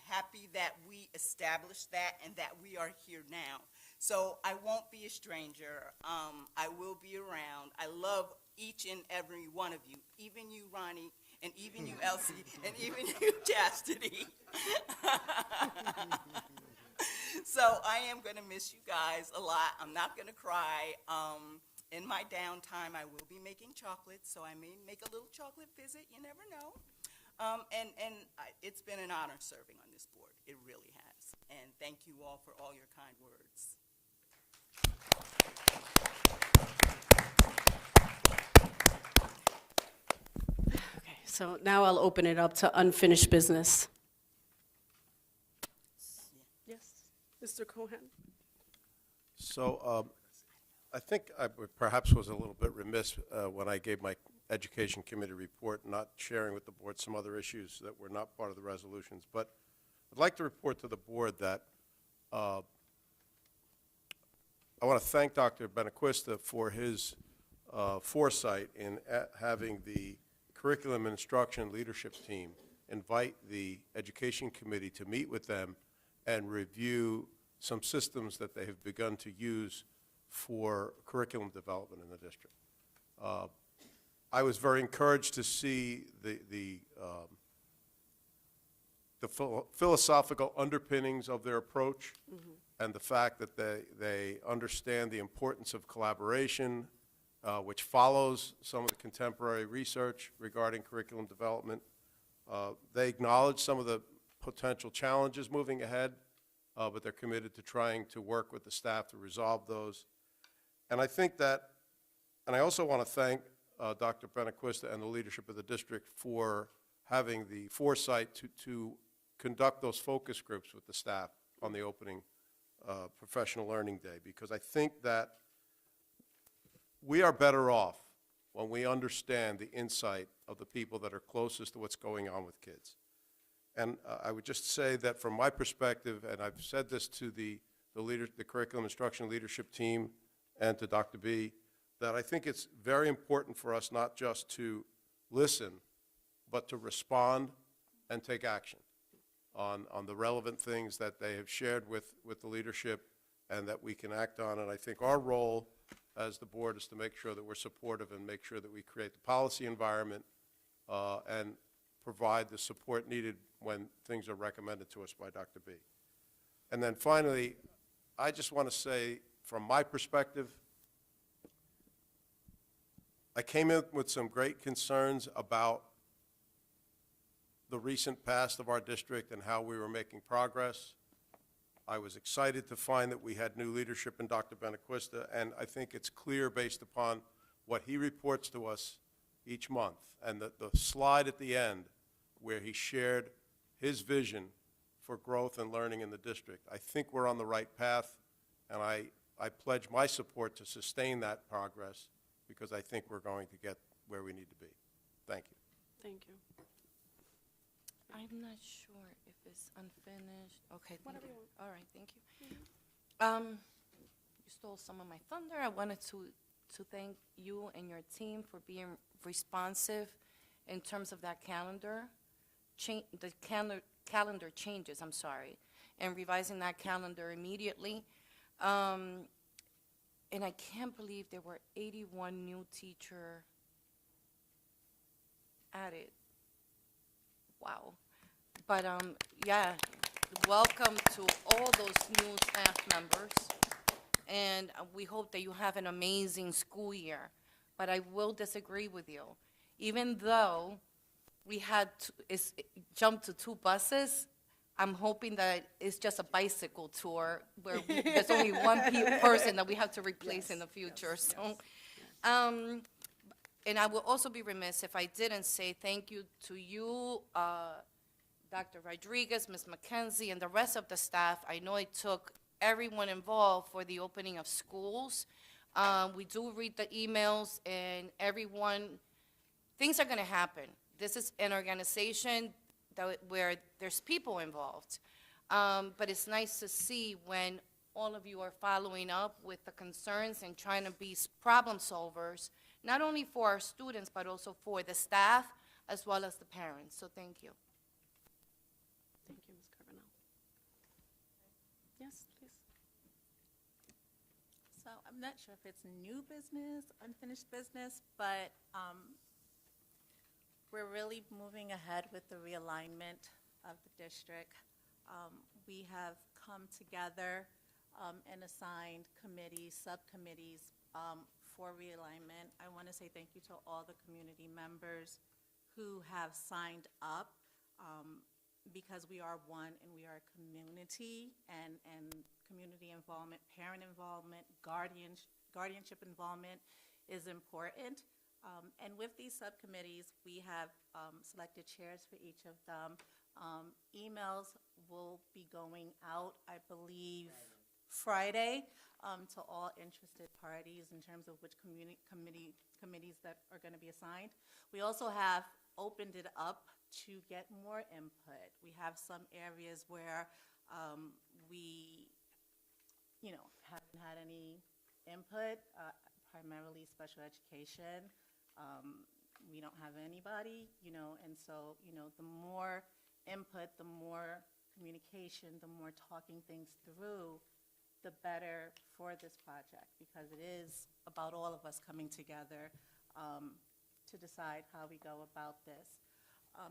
happy that we established that and that we are here now. So I won't be a stranger. I will be around. I love each and every one of you, even you, Ronnie, and even you, Elsie, and even you, Chastity. So I am going to miss you guys a lot. I'm not going to cry. In my downtime, I will be making chocolate, so I may make a little chocolate visit. You never know. It's been an honor serving on this board. It really has. And thank you all for all your kind words. Okay, so now I'll open it up to unfinished business. Yes, Mr. Cohen? So I think I perhaps was a little bit remiss when I gave my Education Committee report, not sharing with the board some other issues that were not part of the resolutions. But I'd like to report to the board that I want to thank Dr. Benaquista for his foresight in having the Curriculum and Instruction Leadership Team invite the Education Committee to meet with them and review some systems that they have begun to use for curriculum development in the district. I was very encouraged to see the philosophical underpinnings of their approach and the fact that they understand the importance of collaboration, which follows some of the contemporary research regarding curriculum development. They acknowledge some of the potential challenges moving ahead, but they're committed to trying to work with the staff to resolve those. And I think that, and I also want to thank Dr. Benaquista and the leadership of the district for having the foresight to conduct those focus groups with the staff on the opening professional learning day, because I think that we are better off when we understand the insight of the people that are closest to what's going on with kids. And I would just say that from my perspective, and I've said this to the Curriculum Instruction Leadership Team and to Dr. B, that I think it's very important for us not just to listen, but to respond and take action on the relevant things that they have shared with the leadership and that we can act on. And I think our role as the board is to make sure that we're supportive and make sure that we create the policy environment and provide the support needed when things are recommended to us by Dr. B. And then finally, I just want to say, from my perspective, I came in with some great concerns about the recent past of our district and how we were making progress. I was excited to find that we had new leadership in Dr. Benaquista, and I think it's clear based upon what he reports to us each month. And the slide at the end where he shared his vision for growth and learning in the district, I think we're on the right path, and I pledge my support to sustain that progress because I think we're going to get where we need to be. Thank you. Thank you. I'm not sure if it's unfinished. Okay, thank Whatever you. you want. All right, thank you. You stole some of my thunder. I wanted to thank you and your team for being responsive in terms of that calendar, the calendar changes, I'm sorry, and revising that calendar immediately. And I can't believe there were 81 new teacher added. Wow. But yeah, welcome to all those new staff members. And we hope that you have an amazing school year. But I will disagree with you. Even though we had jumped to 2 buses, I'm hoping that it's just a bicycle tour where there's only one person that we have to replace in the future. And I will also be remiss if I didn't say thank you to you, Dr. Rodriguez, Ms. McKenzie, and the rest of the staff. I know it took everyone involved for the opening of schools. We do read the emails, and things are going to happen. This is an organization where there's people involved. But it's nice to see when all of you are following up with the concerns and trying to be problem solvers, not only for our students, but also for the staff, as well as the parents. So thank you. Thank you, Ms. Carbonell. Yes, please. So I'm not sure if it's new business, unfinished business, but we're really moving ahead with the realignment of the district. We have come together and assigned committees, subcommittees for realignment. I want to say thank you to all the community members who have signed up because we are one and we are a community, and community involvement, parent involvement, guardianship involvement is important. And with these subcommittees, we have selected chairs for each of them. Emails will be going out, I believe, Friday to all interested parties in terms of which committees that are going to be assigned. We also have opened it up to get more input. We have some areas where we, haven't had any input, primarily special education. We don't have anybody, and so, the more input, the more communication, the more talking things through, the better for this project, because it is about all of us coming together to decide how we go about this.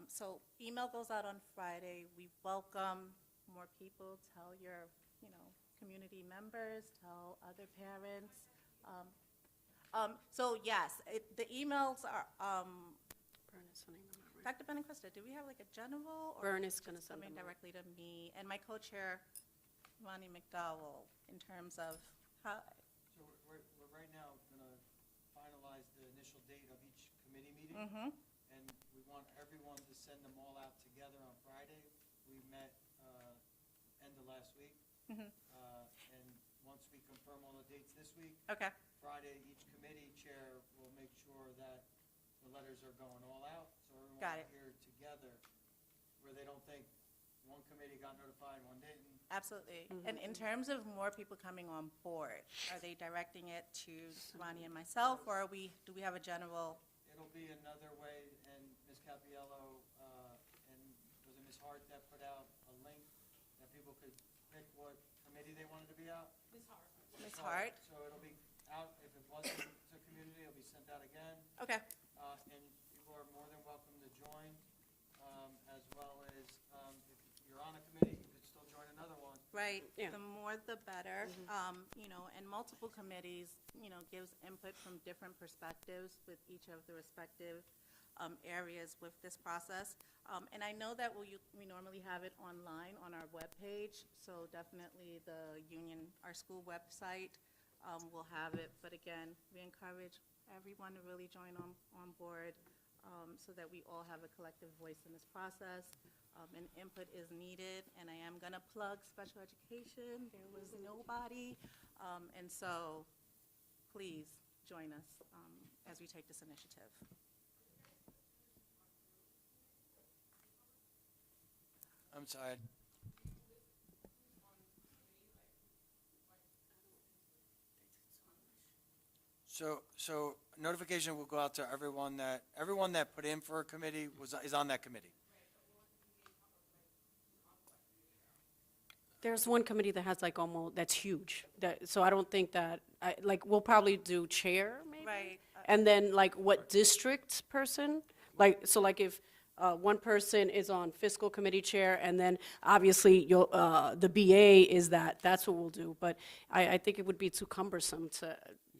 So email goes out on Friday. We welcome more people. Tell your, community members, tell other parents. So yes, the emails are, Dr. Ben and Krista, do we have like a general? Or Vern is gonna just send coming them out. directly to me and my co-chair, Ronnie McDowell, in terms of how, So we're right now gonna finalize the initial date of each committee meeting. And we want everyone to send them all out together on Friday. We met, end of last week. And once we confirm all the dates this week, okay, Friday, each committee chair will make sure that the letters are going all out, so everyone Got is it. here together, where they don't think one committee got notified, one didn't. absolutely. And in terms of more people coming on board, are they directing it to Ronnie and myself, or do we have a general? It'll be another way, and Ms. Capiello, and was it Ms. Hart that put out a link that people could pick what committee they wanted to be out? Ms. Hart? So it'll be out, if it wasn't to community, it'll be sent out again. Okay, And people are more than welcome to join, as well as, if you're on a committee, you could still join another one. right. Yeah. The more the better. And multiple committees, gives input from different perspectives with each of the respective areas with this process. And I know that we normally have it online on our webpage, so definitely the union, our school website will have it. But again, we encourage everyone to really join on board so that we all have a collective voice in this process. And input is needed, and I am going to plug special education. There was nobody. And so please join us as we take this initiative. I'm sorry. So notification will go out to everyone that put in for a committee is on that committee. There's one committee that has like that's huge. So I don't think that, we'll probably do chair, maybe? Right. And then like what district person? Like if one person is on fiscal committee chair, and then obviously the BA is that's what we'll do. But I think it would be too cumbersome to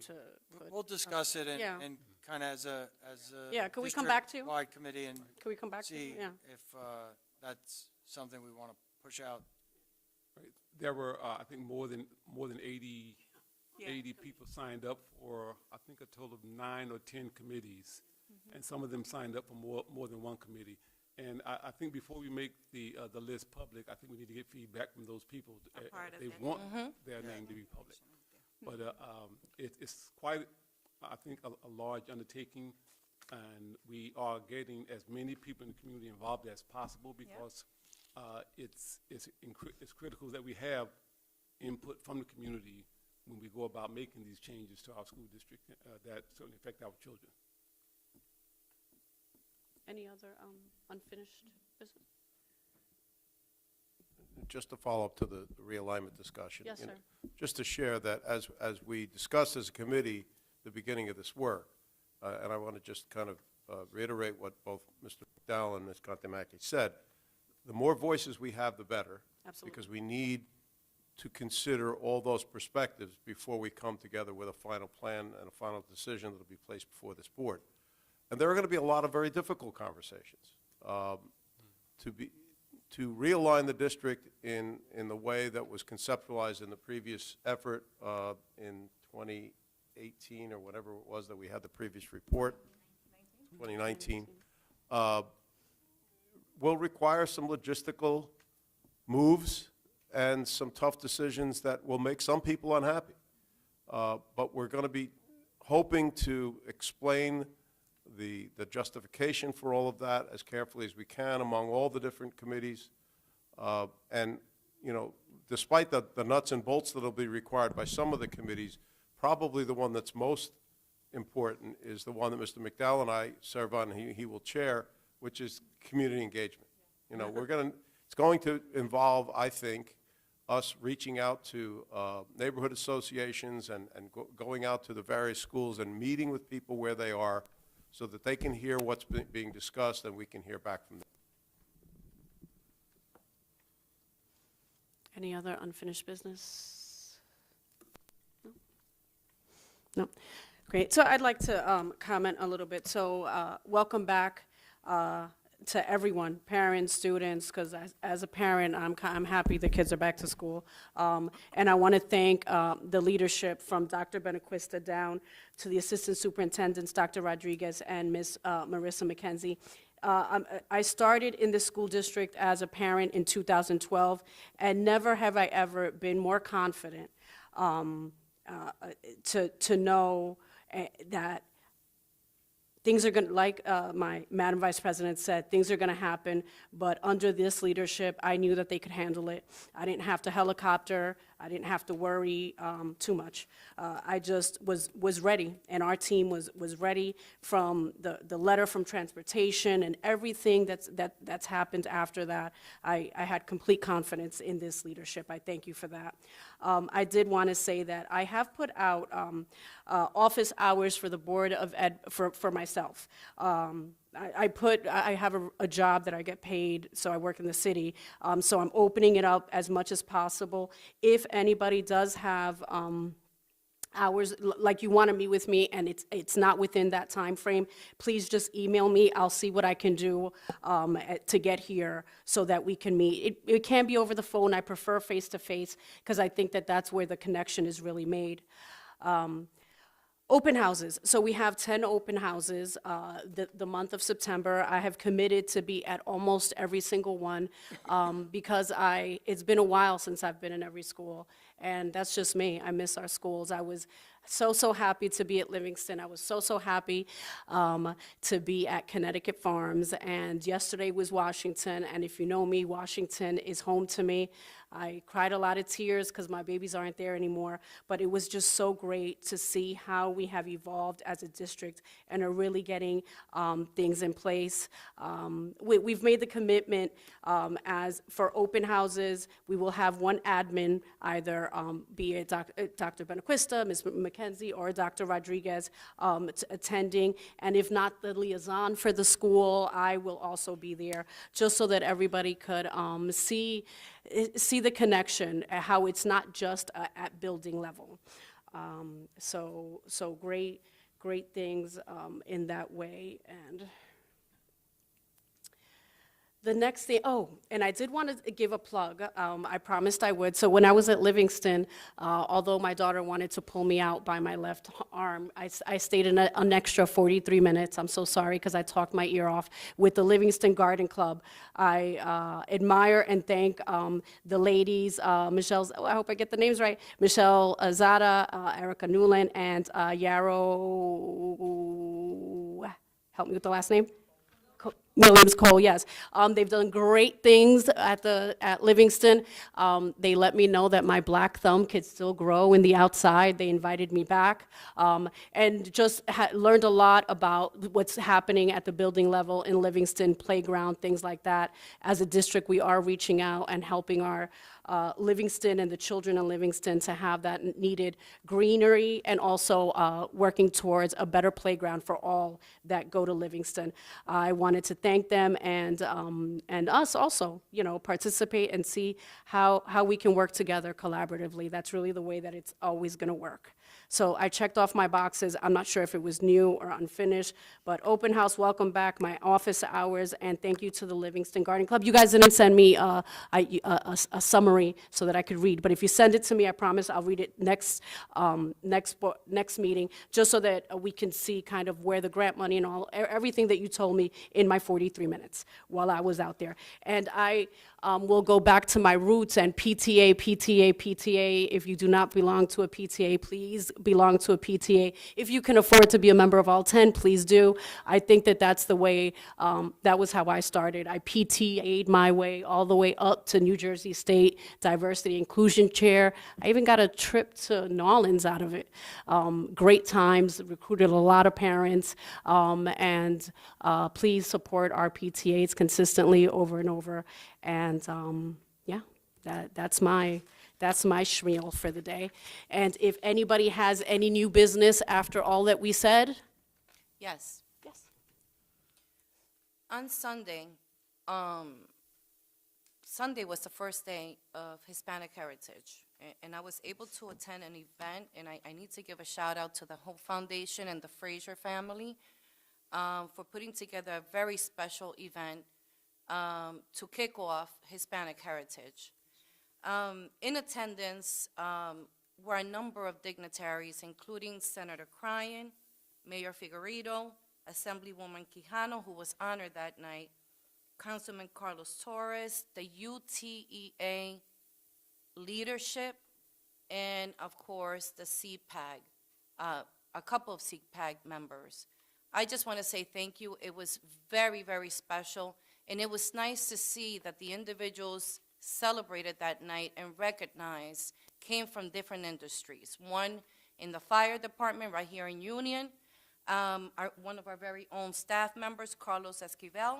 put. We'll discuss it Yeah. and kind of as a Yeah, could we come back to you? district-wide committee and Can we come back to see yeah. if that's something we want to push out. Right. There were, I think, more than 80, Yeah. 80 people signed up for, I think, a total of 9 or 10 committees, and some of them signed up for more than one committee. And I think before we make the list public, I think we need to get feedback from those people. part of They it. want their name to be public. But it's quite, I think, a large undertaking, and we are getting as many people in the community involved as possible because it's critical that we have input from the community when we go about making these changes to our school district that certainly affect our children. Any other unfinished business? Just to follow up to the realignment discussion. Yes, you know, sir. Just to share that as we discussed as a committee the beginning of this work, and I want to just kind of reiterate what both Mr. McDowell and Ms. Contemaki said, the more voices we have, the better. Absolutely. Because we need to consider all those perspectives before we come together with a final plan and a final decision that will be placed before this board. And there are going to be a lot of very difficult conversations. To realign the district in the way that was conceptualized in the previous effort in 2018 or whatever it was that we had the previous report, 2019, will require some logistical moves and some tough decisions that will make some people unhappy. But we're going to be hoping to explain the justification for all of that as carefully as we can among all the different committees. And, you know, despite the nuts and bolts that will be required by some of the committees, probably the one that's most important is the one that Mr. McDowell and I serve on, he will chair, which is community engagement. You know, it's going to involve, I think, us reaching out to neighborhood associations and going out to the various schools and meeting with people where they are so that they can hear what's being discussed and we can hear back from them. Any other unfinished business? No? Great. So I'd like to comment a little bit. So welcome back to everyone, parents, students, because as a parent, I'm happy the kids are back to school. And I want to thank the leadership from Dr. Benaquista down to the assistant superintendents, Dr. Rodriguez and Ms. Marissa McKenzie. I started in the school district as a parent in 2012, and never have I ever been more confident to know that things are going to, like my Madam Vice President said, things are going to happen, but under this leadership, I knew that they could handle it. I didn't have to helicopter. I didn't have to worry too much. I just was ready, and our team was ready from the letter from transportation and everything that's happened after that. I had complete confidence in this leadership. I thank you for that. I did want to say that I have put out office hours for the Board of Ed for myself. I have a job that I get paid, so I work in the city. So I'm opening it up as much as possible. If anybody does have hours, like you want to meet with me and it's not within that time frame, please just email me. I'll see what I can do to get here so that we can meet. It can be over the phone. I prefer face-to-face because I think that that's where the connection is really made. Open houses. So we have 10 open houses the month of September. I have committed to be at almost every single one because it's been a while since I've been in every school, and that's just me. I miss our schools. I was so happy to be at Livingston. I was so happy to be at Connecticut Farms, and yesterday was Washington, and if you know me, Washington is home to me. I cried a lot of tears because my babies aren't there anymore, but it was just so great to see how we have evolved as a district and are really getting things in place. We've made the commitment as for open houses, we will have one admin, either be it Dr. Benaquista, Ms. McKenzie, or Dr. Rodriguez attending, and if not the liaison for the school, I will also be there, just so that everybody could see the connection, how it's not just at building level. So great things in that way. And the next thing, and I did want to give a plug. I promised I would. So when I was at Livingston, although my daughter wanted to pull me out by my left arm, I stayed in an extra 43 minutes. I'm so sorry because I talked my ear off with the Livingston Garden Club. I admire and thank the ladies, Michelle, I hope I get the names right, Michelle Zada, Erica Newland, and Yarrow, help me with the last name? Williams Cole, yes. They've done great things at Livingston. They let me know that my black thumb could still grow in the outside. They invited me back, and just learned a lot about what's happening at the building level in Livingston, playground, things like that. As a district, we are reaching out and helping our Livingston and the children in Livingston to have that needed greenery, and also working towards a better playground for all that go to Livingston. I wanted to thank them and us also, you know, participate and see how we can work together collaboratively. That's really the way that it's always going to work. So I checked off my boxes. I'm not sure if it was new or unfinished, but open house, welcome back, my office hours, and thank you to the Livingston Garden Club. You guys didn't send me a summary so that I could read, but if you send it to me, I promise I'll read it next meeting, just so that we can see kind of where the grant money and everything that you told me in my 43 minutes while I was out there. And I will go back to my roots and PTA. If you do not belong to a PTA, please belong to a PTA. If you can afford to be a member of all 10, please do. I think that that's the way, that was how I started. I PTA'd my way all the way up to New Jersey State Diversity Inclusion Chair. I even got a trip to New Orleans out of it. Great times, recruited a lot of parents, and please support our PTAs consistently over and over. And yeah, that's my spiel for the day. And if anybody has any new business after all that we said? Yes. Yes. On Sunday, Sunday was the first day of Hispanic Heritage, and I was able to attend an event, and I need to give a shout out to the Hope Foundation and the Fraser family for putting together a very special event to kick off Hispanic Heritage. In attendance were a number of dignitaries, including Senator Cryan, Mayor Figueredo, Assemblywoman Quijano, who was honored that night, Councilman Carlos Torres, the UTEA leadership, and of course the CPAG, a couple of CPAG members. I just want to say thank you. It was very, very special, and it was nice to see that the individuals celebrated that night and recognized came from different industries. One in the fire department right here in Union, one of our very own staff members, Carlos Esquivel.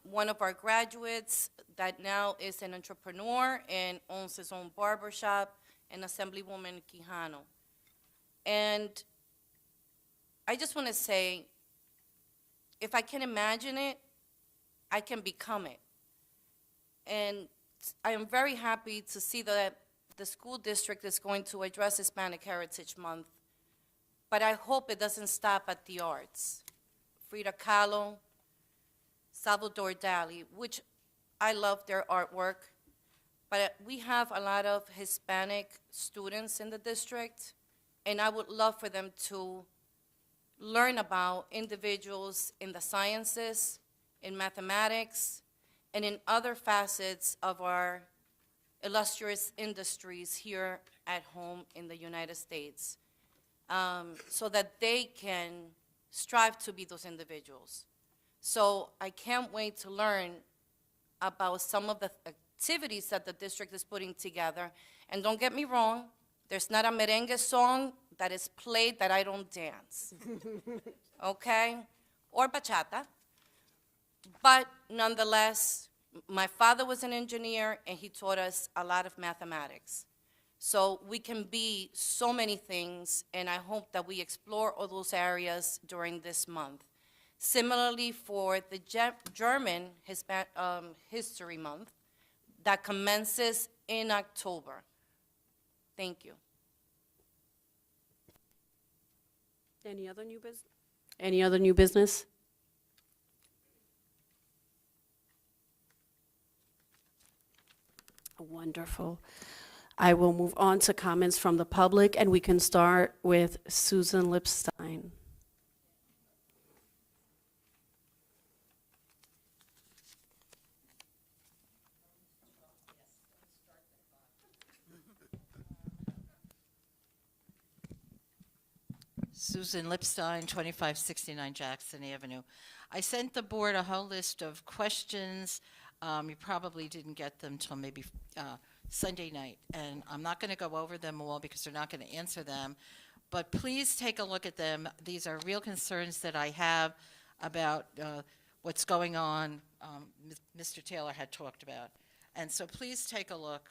One of our graduates that now is an entrepreneur and owns his own barbershop, and Assemblywoman Quijano. And I just want to say, if I can imagine it, I can become it. And I am very happy to see that the school district is going to address Hispanic Heritage Month, but I hope it doesn't stop at the arts. Frida Kahlo, Salvador Dali, which I love their artwork, but we have a lot of Hispanic students in the district, and I would love for them to learn about individuals in the sciences, in mathematics, and in other facets of our illustrious industries here at home in the United States, so that they can strive to be those individuals. So I can't wait to learn about some of the activities that the district is putting together. And don't get me wrong, there's not a merengue song that is played that I don't dance, okay? Or bachata. But nonetheless, my father was an engineer, and he taught us a lot of mathematics. So we can be so many things, and I hope that we explore all those areas during this month. Similarly, for the German History Month, that commences in October. Thank you. Any other new business? Any other new business? Wonderful. I will move on to comments from the public, and we can start with Susan Lipstein. Susan Lipstein, 2569 Jackson Avenue. I sent the board a whole list of questions. You probably didn't get them till maybe Sunday night, and I'm not going to go over them all because they're not going to answer them, but please take a look at them. These are real concerns that I have about what's going on, Mr. Taylor had talked about. And so please take a look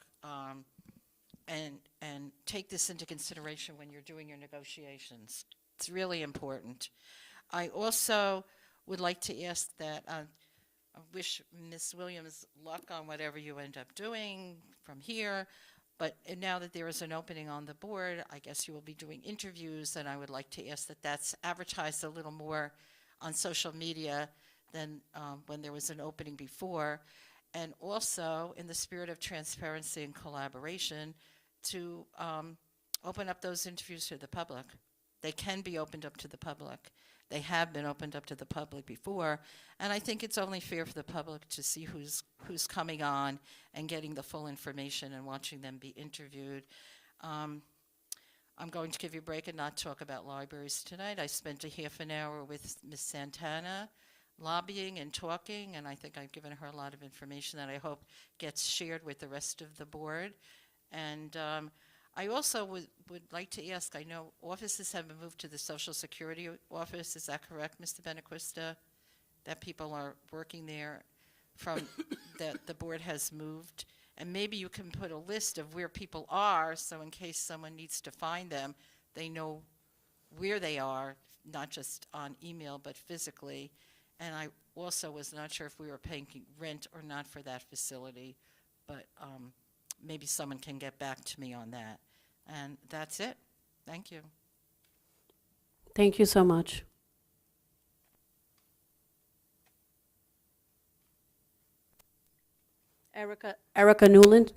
and take this into consideration when you're doing your negotiations. It's really important. I also would like to ask that, I wish Ms. Williams luck on whatever you end up doing from here, but now that there is an opening on the board, I guess you will be doing interviews, and I would like to ask that that's advertised a little more on social media than when there was an opening before. And also, in the spirit of transparency and collaboration, to open up those interviews to the public. They can be opened up to the public. They have been opened up to the public before, and I think it's only fair for the public to see who's coming on and getting the full information and watching them be interviewed. I'm going to give you a break and not talk about libraries tonight. I spent a half an hour with Ms. Santana lobbying and talking, and I think I've given her a lot of information that I hope gets shared with the rest of the board. And I also would like to ask, I know offices have been moved to the Social Security office. Is that correct, Mr. Benaquista? That people are working there from, that the board has moved? And maybe you can put a list of where people are, so in case someone needs to find them, they know where they are, not just on email, but physically. And I also was not sure if we were paying rent or not for that facility, but maybe someone can get back to me on that. And that's it. Thank you. Thank you so much. Erica Newland.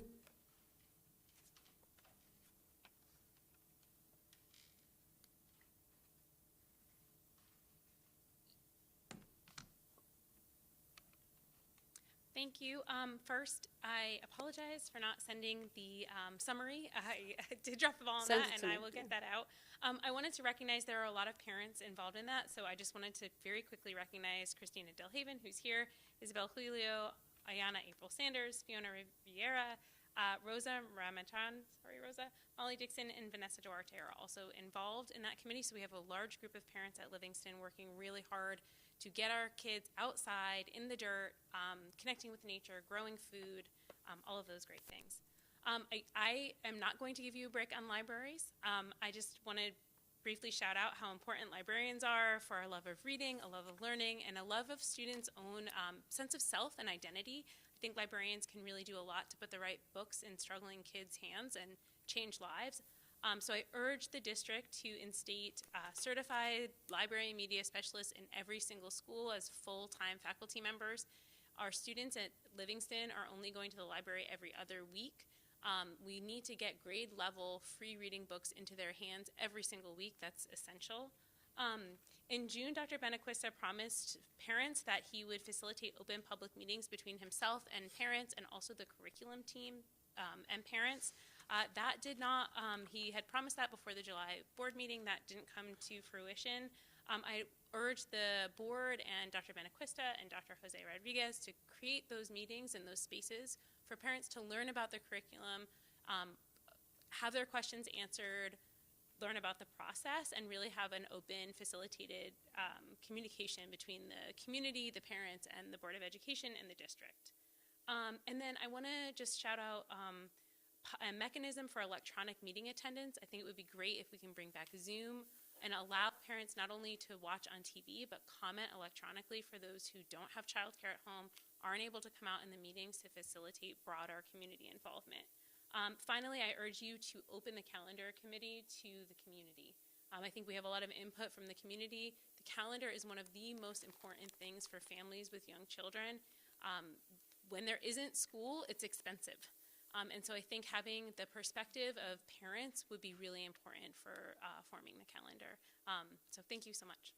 Thank you. First, I apologize for not sending the summary. I did drop the ball on Send that, it and to I me. will get that out. I wanted to recognize there are a lot of parents involved in that, so I just wanted to very quickly recognize Christina Delhaven, who's here, Isabel Julio, Ayana April Sanders, Fiona Riviera, Rosa Ramachan, Molly Dixon, and Vanessa Duarte are also involved in that committee, so we have a large group of parents at Livingston working really hard to get our kids outside in the dirt, connecting with nature, growing food, all of those great things. I am not going to give you a break on libraries. I just want to briefly shout out how important librarians are for our love of reading, a love of learning, and a love of students' own sense of self and identity. I think librarians can really do a lot to put the right books in struggling kids' hands and change lives. So I urge the district to instate certified library and media specialists in every single school as full-time faculty members. Our students at Livingston are only going to the library every other week. We need to get grade level free reading books into their hands every single week. That's essential. In June, Dr. Benaquista promised parents that he would facilitate open public meetings between himself and parents, and also the curriculum team and parents. That did not, he had promised that before the July board meeting. That didn't come to fruition. I urge the board and Dr. Benaquista and Dr. Jose Rodriguez to create those meetings and those spaces for parents to learn about the curriculum, have their questions answered, learn about the process, and really have an open, facilitated communication between the community, the parents, and the Board of Education and the district. And then I want to just shout out a mechanism for electronic meeting attendance. I think it would be great if we can bring back Zoom and allow parents not only to watch on TV, but comment electronically for those who don't have childcare at home, aren't able to come out in the meetings to facilitate broader community involvement. Finally, I urge you to open the calendar committee to the community. I think we have a lot of input from the community. The calendar is one of the most important things for families with young children. When there isn't school, it's expensive. And so I think having the perspective of parents would be really important for forming the calendar. So thank you so much.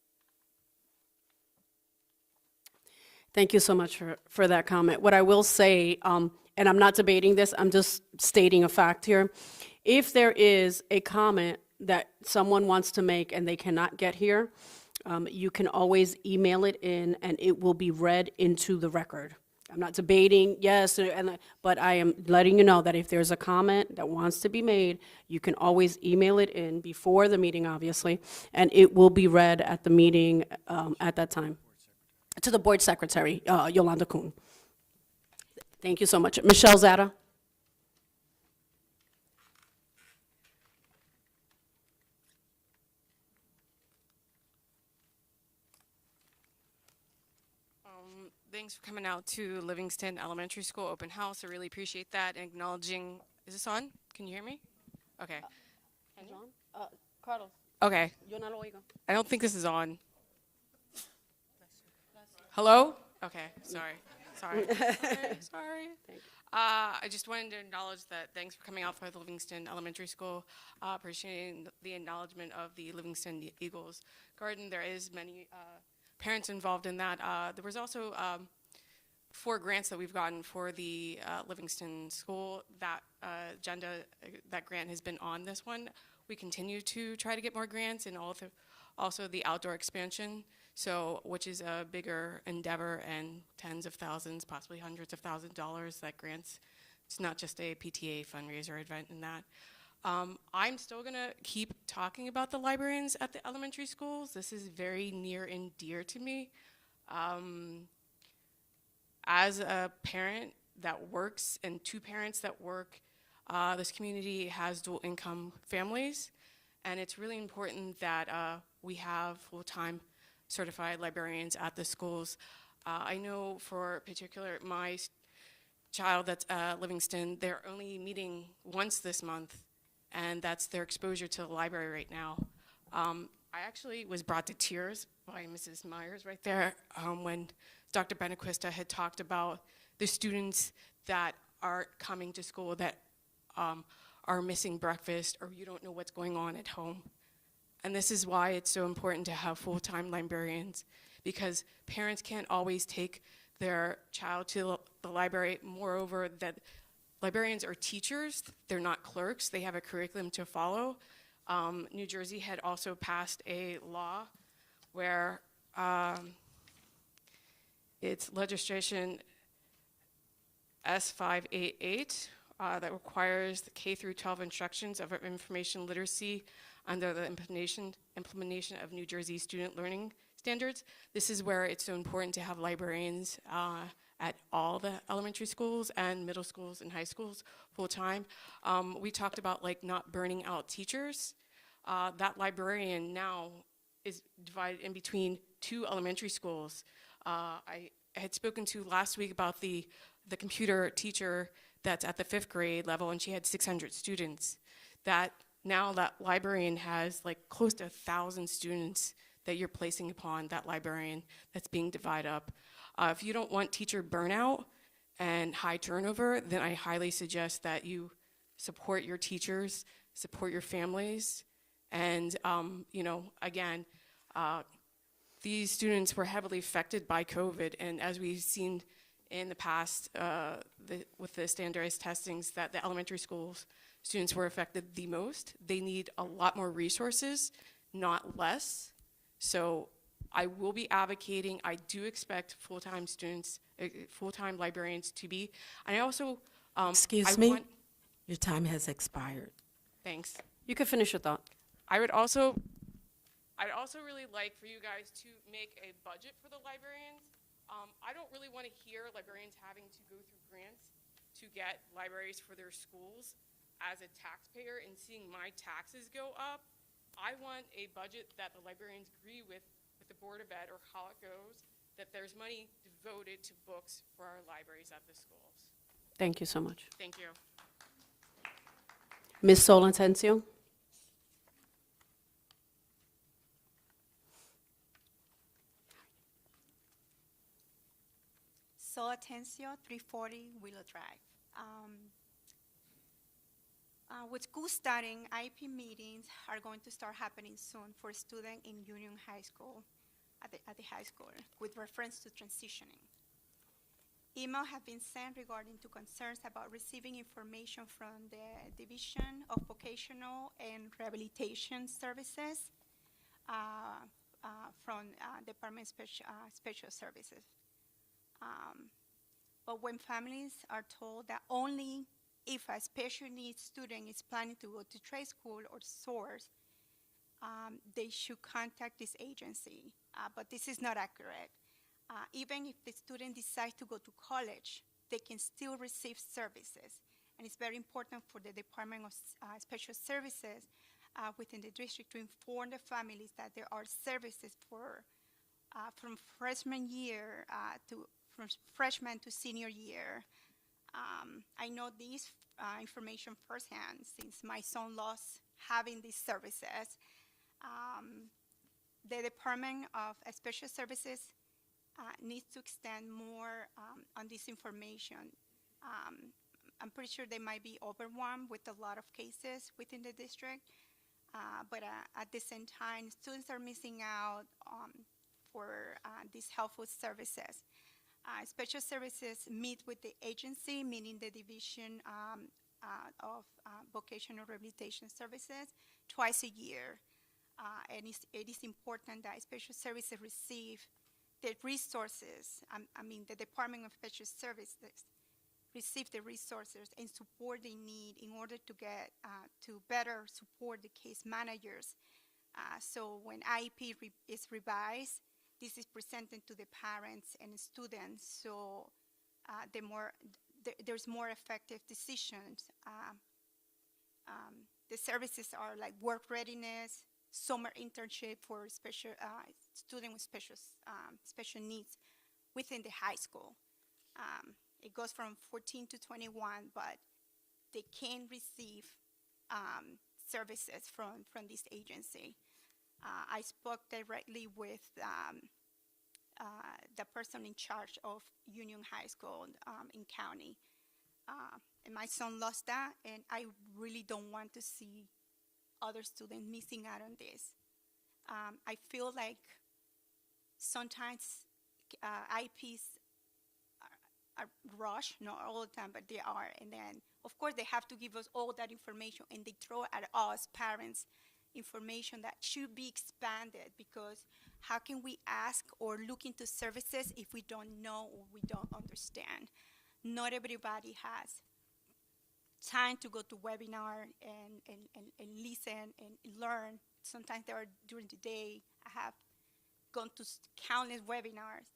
Thank you so much for that comment. What I will say, and I'm not debating this, I'm just stating a fact here. If there is a comment that someone wants to make and they cannot get here, you can always email it in and it will be read into the record. I'm not debating, yes, but I am letting you know that if there's a comment that wants to be made, you can always email it in before the meeting, obviously, and it will be read at the meeting at that time. To the board secretary, Yolanda Kuhn. Thank you so much. Michelle Zada. Thanks for coming out to Livingston Elementary School open house. I really appreciate that and acknowledging. Is this on? Can you hear me? Okay. Carlos. Okay. Yo no lo oigo. I don't think this is on. Hello? Okay. Sorry. Sorry. I just wanted to acknowledge that thanks for coming out for the Livingston Elementary School. Appreciating the acknowledgement of the Livingston Eagles Garden. There is many parents involved in that. There was also 4 grants that we've gotten for the Livingston School. That agenda, that grant has been on this one. We continue to try to get more grants, and also the outdoor expansion, which is a bigger endeavor and tens of thousands, possibly hundreds of thousands of dollars that grants. It's not just a PTA fundraiser event in that. I'm still going to keep talking about the librarians at the elementary schools. This is very near and dear to me. As a parent that works and 2 parents that work, this community has dual income families, and it's really important that we have full-time certified librarians at the schools. I know for particular my child that's Livingston, they're only meeting once this month, and that's their exposure to the library right now. I actually was brought to tears by Mrs. Myers right there when Dr. Benequista had talked about the students that are coming to school that are missing breakfast, or you don't know what's going on at home. And this is why it's so important to have full-time librarians, because parents can't always take their child to the library. Moreover, that librarians are teachers, they're not clerks, they have a curriculum to follow. New Jersey had also passed a law where it's legislation S588 that requires the K through 12 instructions of information literacy under the implementation of New Jersey student learning standards. This is where it's so important to have librarians at all the elementary schools and middle schools and high schools full-time. We talked about not burning out teachers. That librarian now is divided in between 2 elementary schools. I had spoken to last week about the computer teacher that's at the 5th grade level, and she had 600 students. Now that librarian has close to 1,000 students that you're placing upon that librarian that's being divided up. If you don't want teacher burnout and high turnover, then I highly suggest that you support your teachers, support your families, and again, these students were heavily affected by COVID, and as we've seen in the past with the standardized testings, that the elementary schools students were affected the most. They need a lot more resources, not less. So I will be advocating. I do expect full-time students, full-time librarians to be. And I also, Excuse me, your time has expired. Thanks. You can finish your thought. I'd also really like for you guys to make a budget for the librarians. I don't really want to hear librarians having to go through grants to get libraries for their schools. As a taxpayer and seeing my taxes go up, I want a budget that the librarians agree with the Board of Ed, or how it goes, that there's money devoted to books for our libraries at the schools. Thank you so much. Thank you. Ms. Solentencio? Atencio, 340 Willow Drive. With school starting, IEP meetings are going to start happening soon for students in Union High School, at the high school, with reference to transitioning. Email have been sent regarding to concerns about receiving information from the Division of Vocational and Rehabilitation Services from Department of Special Services. But when families are told that only if a special needs student is planning to go to trade school or SOARS, they should contact this agency. But this is not accurate. Even if the student decides to go to college, they can still receive services. And it's very important for the Department of Special Services within the district to inform the families that there are services for from freshman year to from freshman to senior year. I know this information firsthand since my son lost having these services. The Department of Special Services needs to extend more on this information. I'm pretty sure they might be overwhelmed with a lot of cases within the district, but at the same time, students are missing out for these helpful services. Special services meet with the agency, meaning the Division of Vocational Rehabilitation Services, twice a year. And it is important that special services receive the resources, the Department of Special Services receive the resources and support they need in order to get to better support the case managers. So when IEP is revised, this is presented to the parents and students, so there's more effective decisions. The services are like work readiness, summer internship for special students with special needs within the high school. It goes from 14 to 21, but they can receive services from this agency. I spoke directly with the person in charge of Union High School in county. And my son lost that, and I really don't want to see other students missing out on this. I feel like sometimes IPs are rushed, not all the time, but they are. And then, of course, they have to give us all that information, and they throw at us, parents, information that should be expanded, because how can we ask or look into services if we don't know or we don't understand? Not everybody has time to go to webinar and listen and learn. Sometimes they are during the day. I have gone to countless webinars.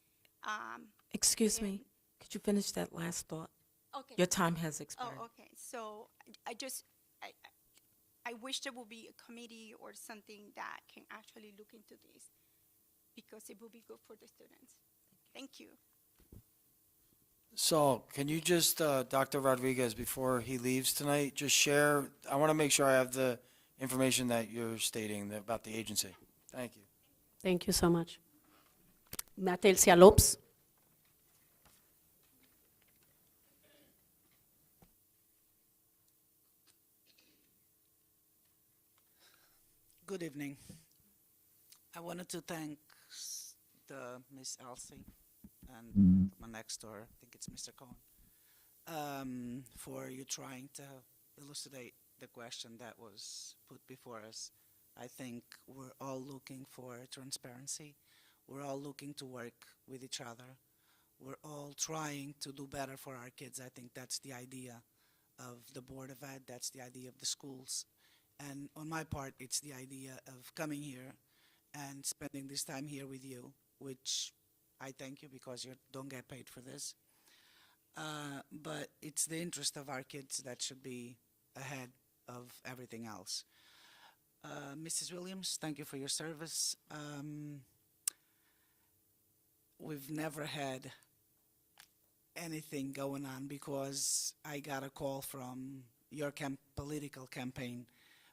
Excuse me, could you finish that last thought? Okay. Your time has expired. Oh, okay. So I wish there would be a committee or something that can actually look into this, because it will be good for the students. Thank you. So, can you just, Dr. Rodriguez, before he leaves tonight, just share, I want to make sure I have the information that you're stating about the agency. Thank you. Thank you so much. Matelcia Lopes. Good evening. I wanted to thank the Miss Elsie and my next door, I think it's Mr. Cohen, for you trying to elucidate the question that was put before us. I think we're all looking for transparency. We're all looking to work with each other. We're all trying to do better for our kids. I think that's the idea of the Board of Ed. That's the idea of the schools. And on my part, it's the idea of coming here and spending this time here with you, which I thank you because you don't get paid for this. But it's the interest of our kids that should be ahead of everything else. Mrs. Williams, thank you for your service. We've never had anything going on because I got a call from your political campaign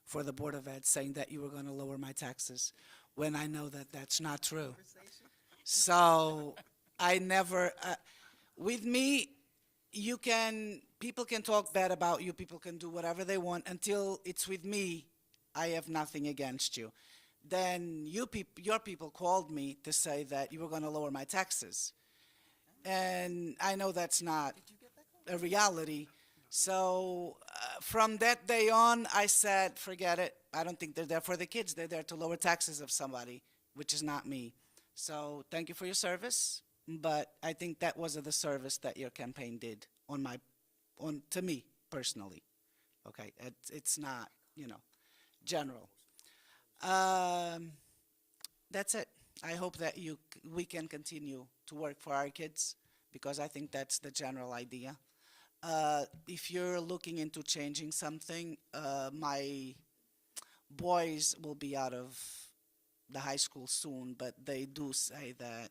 for the Board of Ed saying that you were going to lower my taxes, when I know that that's not true. So I never, with me, people can talk bad about you, people can do whatever they want. Until it's with me, I have nothing against you. Then your people called me to say that you were going to lower my taxes. And I know that's not a reality. So from that day on, I said, forget it. I don't think they're there for the kids. They're there to lower taxes of somebody, which is not me. So thank you for your service. But I think that was the service that your campaign did to me personally. Okay, it's not, general. That's it. I hope that we can continue to work for our kids, because I think that's the general idea. If you're looking into changing something, my boys will be out of the high school soon, but they do say that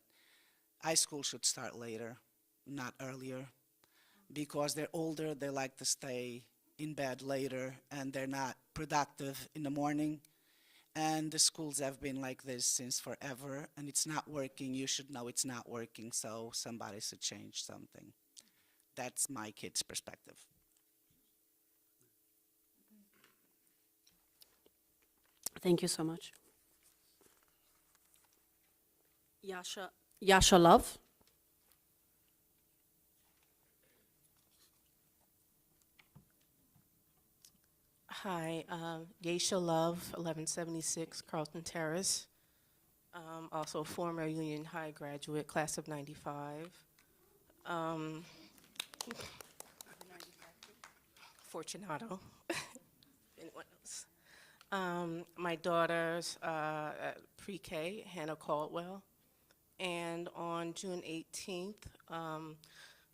high school should start later. not earlier, because they're older, they like to stay in bed later, and they're not productive in the morning. And the schools have been like this since forever, and it's not working. You should know it's not working, so somebody should change something. That's my kid's perspective. Thank you so much. Yasha Love. Hi, Yeisha Love, 1176 Carlton Terrace. Also former Union High graduate, class of 95. Fortunato, anyone else. My daughter's at pre-K, Hannah Caldwell. And on June 18th,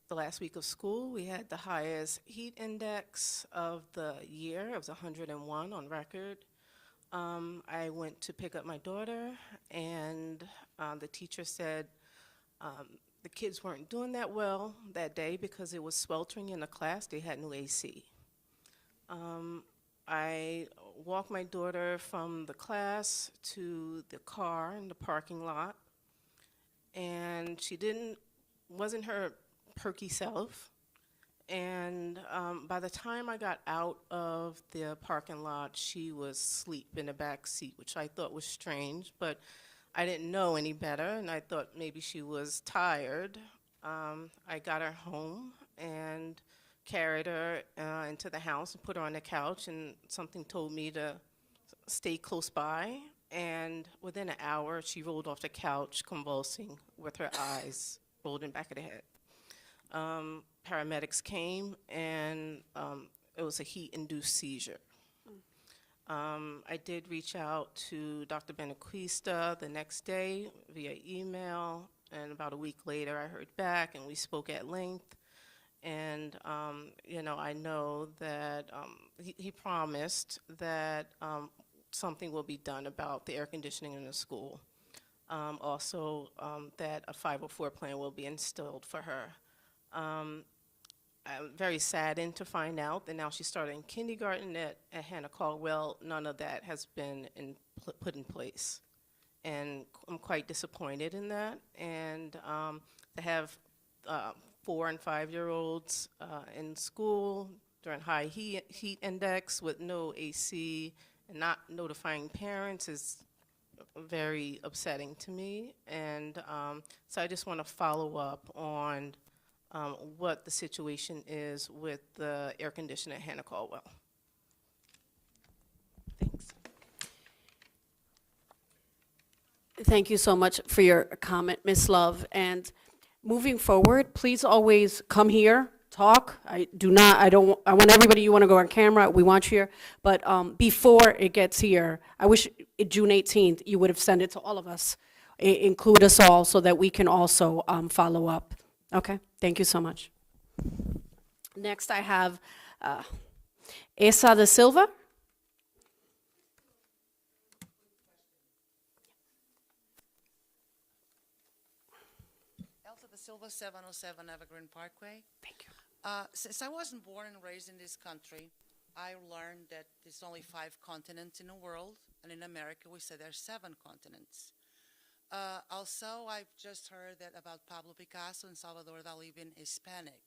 the last week of school, we had the highest heat index of the year. It was 101 on record. I went to pick up my daughter, and the teacher said the kids weren't doing that well that day because it was sweltering in the class. They had no AC. I walked my daughter from the class to the car in the parking lot, and she wasn't her perky self. And by the time I got out of the parking lot, she was asleep in the back seat, which I thought was strange, but I didn't know any better, and I thought maybe she was tired. I got her home and carried her into the house and put her on the couch, and something told me to stay close by. And within an hour, she rolled off the couch, convulsing with her eyes rolled in the back of the head. Paramedics came, and it was a heat-induced seizure. I did reach out to Dr. Benaquista the next day via email, and about a week later I heard back, and we spoke at length. And, you know, I know that he promised that something will be done about the air conditioning in the school. Also, that a 504 plan will be installed for her. I'm very saddened to find out that now she's starting kindergarten at Hannah Caldwell. None of that has been put in place. And I'm quite disappointed in that. And to have 4 and 5-year-olds in school during high heat index with no AC and not notifying parents is very upsetting to me. And so I just want to follow up on what the situation is with the air conditioner at Hannah Caldwell. Thanks. Thank you so much for your comment, Ms. Love. And moving forward, please always come here, talk. I want everybody, you want to go on camera, we want you here. But before it gets here, I wish June 18th, you would have sent it to all of us, include us all, so that we can also follow up. Okay, thank you so much. Next, I have Esa da Silva. Elsa da Silva, 707 Evergreen Parkway. Thank you. Since I wasn't born and raised in this country, I learned that there's only 5 continents in the world, and in America we say there's 7 continents. Also, I've just heard that about Pablo Picasso and Salvador Dali being Hispanic.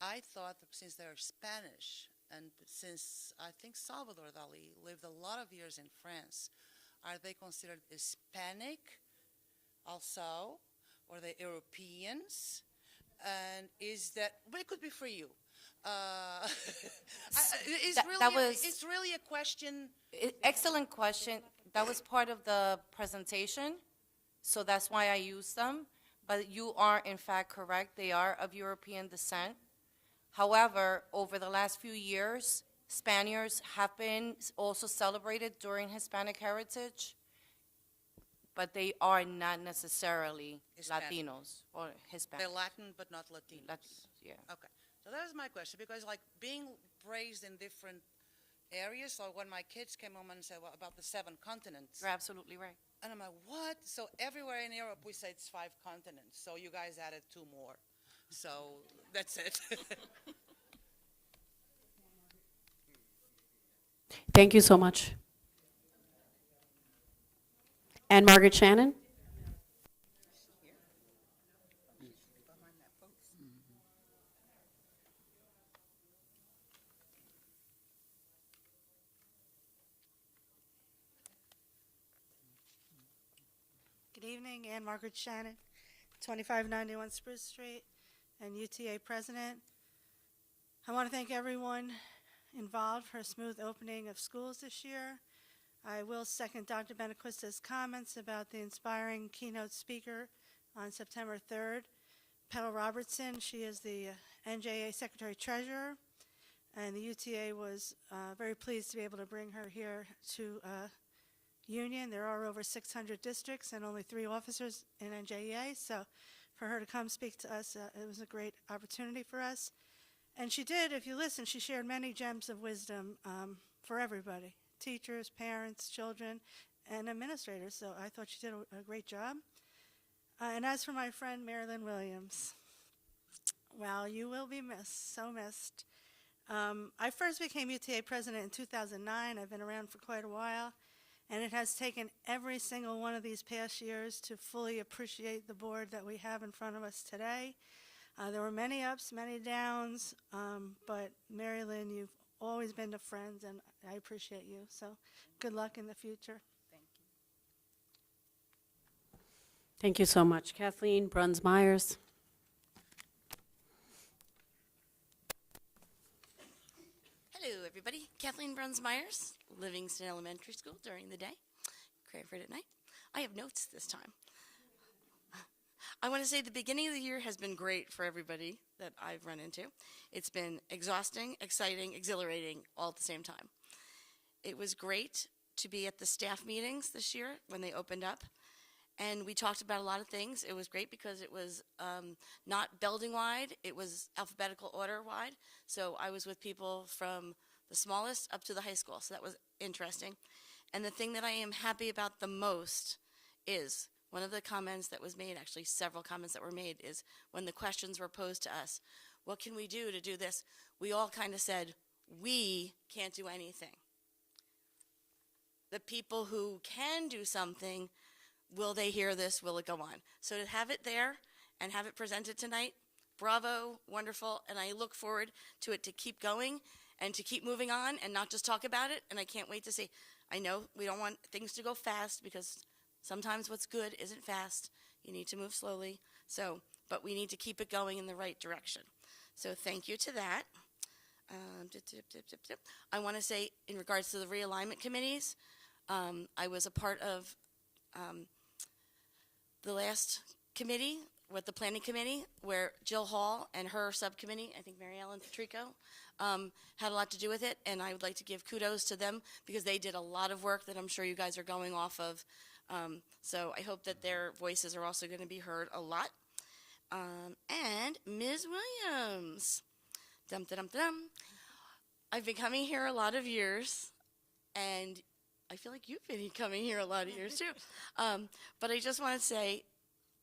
I thought that since they're Spanish, and since I think Salvador Dali lived a lot of years in France, are they considered Hispanic also? Or the Europeans? And is that, but it could be for you. It's really a question. Excellent question. That was part of the presentation, so that's why I used them. But you are, in fact, correct. They are of European descent. However, over the last few years, Spaniards have been also celebrated during Hispanic heritage, but they are not necessarily Hispanic. Latinos or Hispanic. They're Latin, but not Latinos. Yeah. Okay. So that is my question, because like being raised in different areas, so when my kids came home and said, well, about the 7 continents. You're absolutely right. And I'm like, what? So everywhere in Europe we say it's 5 continents, so you guys added 2 more. So that's it. Thank you so much. And Margaret Shannon? Good evening, Ann Margaret Shannon, 2591 Spruce Street, and UTA President. I want to thank everyone involved for a smooth opening of schools this year. I will second Dr. Benaquista's comments about the inspiring keynote speaker on September 3rd, Petal Robertson. She is the NJA Secretary Treasurer, and the UTA was very pleased to be able to bring her here to Union. There are over 600 districts and only 3 officers in NJEA, so for her to come speak to us, it was a great opportunity for us. And she did, if you listen, she shared many gems of wisdom for everybody, teachers, parents, children, and administrators, so I thought she did a great job. And as for my friend Marilyn Williams, well, you will be missed, so missed. I first became UTA president in 2009. I've been around for quite a while. And it has taken every single one of these past years to fully appreciate the board that we have in front of us today. There were many ups, many downs, but Mary Lynn, you've always been a friend, and I appreciate you. So good luck in the future. Thank you. Thank you so much. Kathleen Bruns-Myers. Hello, everybody. Kathleen Bruns-Myers, Livingston Elementary School during the day, Cranford at night. I have notes this time. I want to say the beginning of the year has been great for everybody that I've run into. It's been exhausting, exciting, exhilarating all at the same time. It was great to be at the staff meetings this year when they opened up, and we talked about a lot of things. It was great because it was not building-wide, it was alphabetical order-wide, so I was with people from the smallest up to the high school, so that was interesting. And the thing that I am happy about the most is one of the comments that was made, actually several comments that were made, is when the questions were posed to us, what can we do to do this? We all kind of said, we can't do anything. The people who can do something, will they hear this? Will it go on? So to have it there and have it presented tonight, bravo, wonderful, and I look forward to it to keep going and to keep moving on and not just talk about it, and I can't wait to see. I know we don't want things to go fast because sometimes what's good isn't fast. You need to move slowly. So, but we need to keep it going in the right direction. So thank you to that. I want to say in regards to the realignment committees, I was a part of the last committee with the planning committee where Jill Hall and her subcommittee, I think Mary Ellen Patrico, had a lot to do with it, and I would like to give kudos to them because they did a lot of work that I'm sure you guys are going off of. So I hope that their voices are also going to be heard a lot. And Ms. Williams, I've been coming here a lot of years, and I feel like you've been coming here a lot of years too. But I just want to say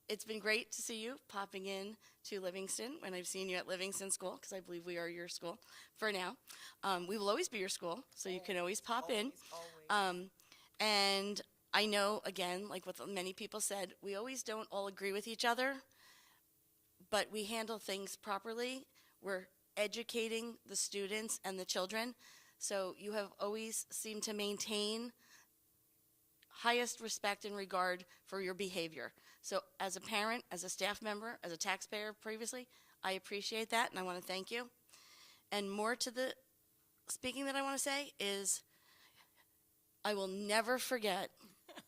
it's been great to see you popping in to Livingston when I've seen you at Livingston School, because I believe we are your school for now. We will always be your school, so you can always pop in. And I know, again, like what many people said, we always don't all agree with each other, but we handle things properly. We're educating the students and the children, so you have always seemed to maintain highest respect and regard for your behavior. So as a parent, as a staff member, as a taxpayer previously, I appreciate that, and I want to thank you. And more to the speaking that I want to say is I will never forget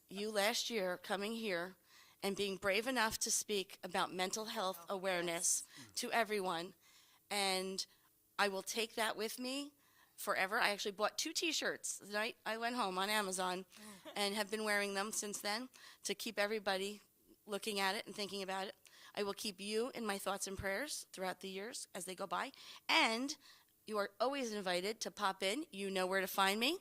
you last year coming here and being brave enough to speak about mental health awareness to everyone. And I will take that with me forever. I actually bought 2 t-shirts the night I went home on Amazon and have been wearing them since then to keep everybody looking at it and thinking about it. I will keep you in my thoughts and prayers throughout the years as they go by. And you are always invited to pop in. You know where to find me.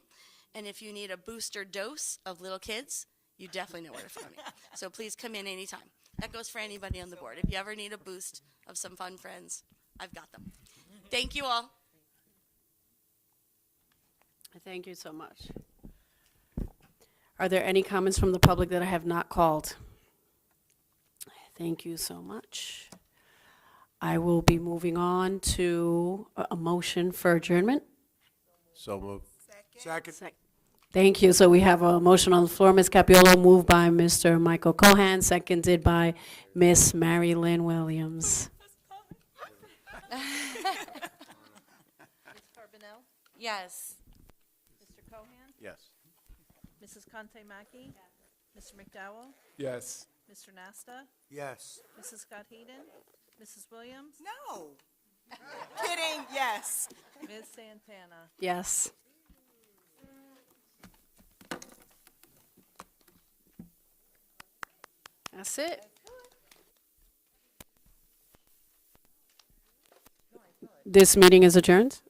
And if you need a booster dose of little kids, you definitely know where to find me. So please come in anytime. That goes for anybody on the board. If you ever need a boost of some fun friends, I've got them. Thank you all. Thank you so much. Are there any comments from the public that I have not called? Thank you so much. I will be moving on to a motion for adjournment. So moved. Second. Thank you. So we have a motion on the floor. Ms. Capiolo, moved by Mr. Michael Cohan, seconded by Miss Mary Lynn Williams. Ms. Carbonell? Yes. Mr. Cohan? Yes. Mrs. Conte-Mackey? Mr. McDowell? Yes. Mr. Nasta? Yes. Mrs. Scott Heeden? Mrs. Williams? No. Kidding, yes. Ms. Santana? Yes. That's it. This meeting is adjourned.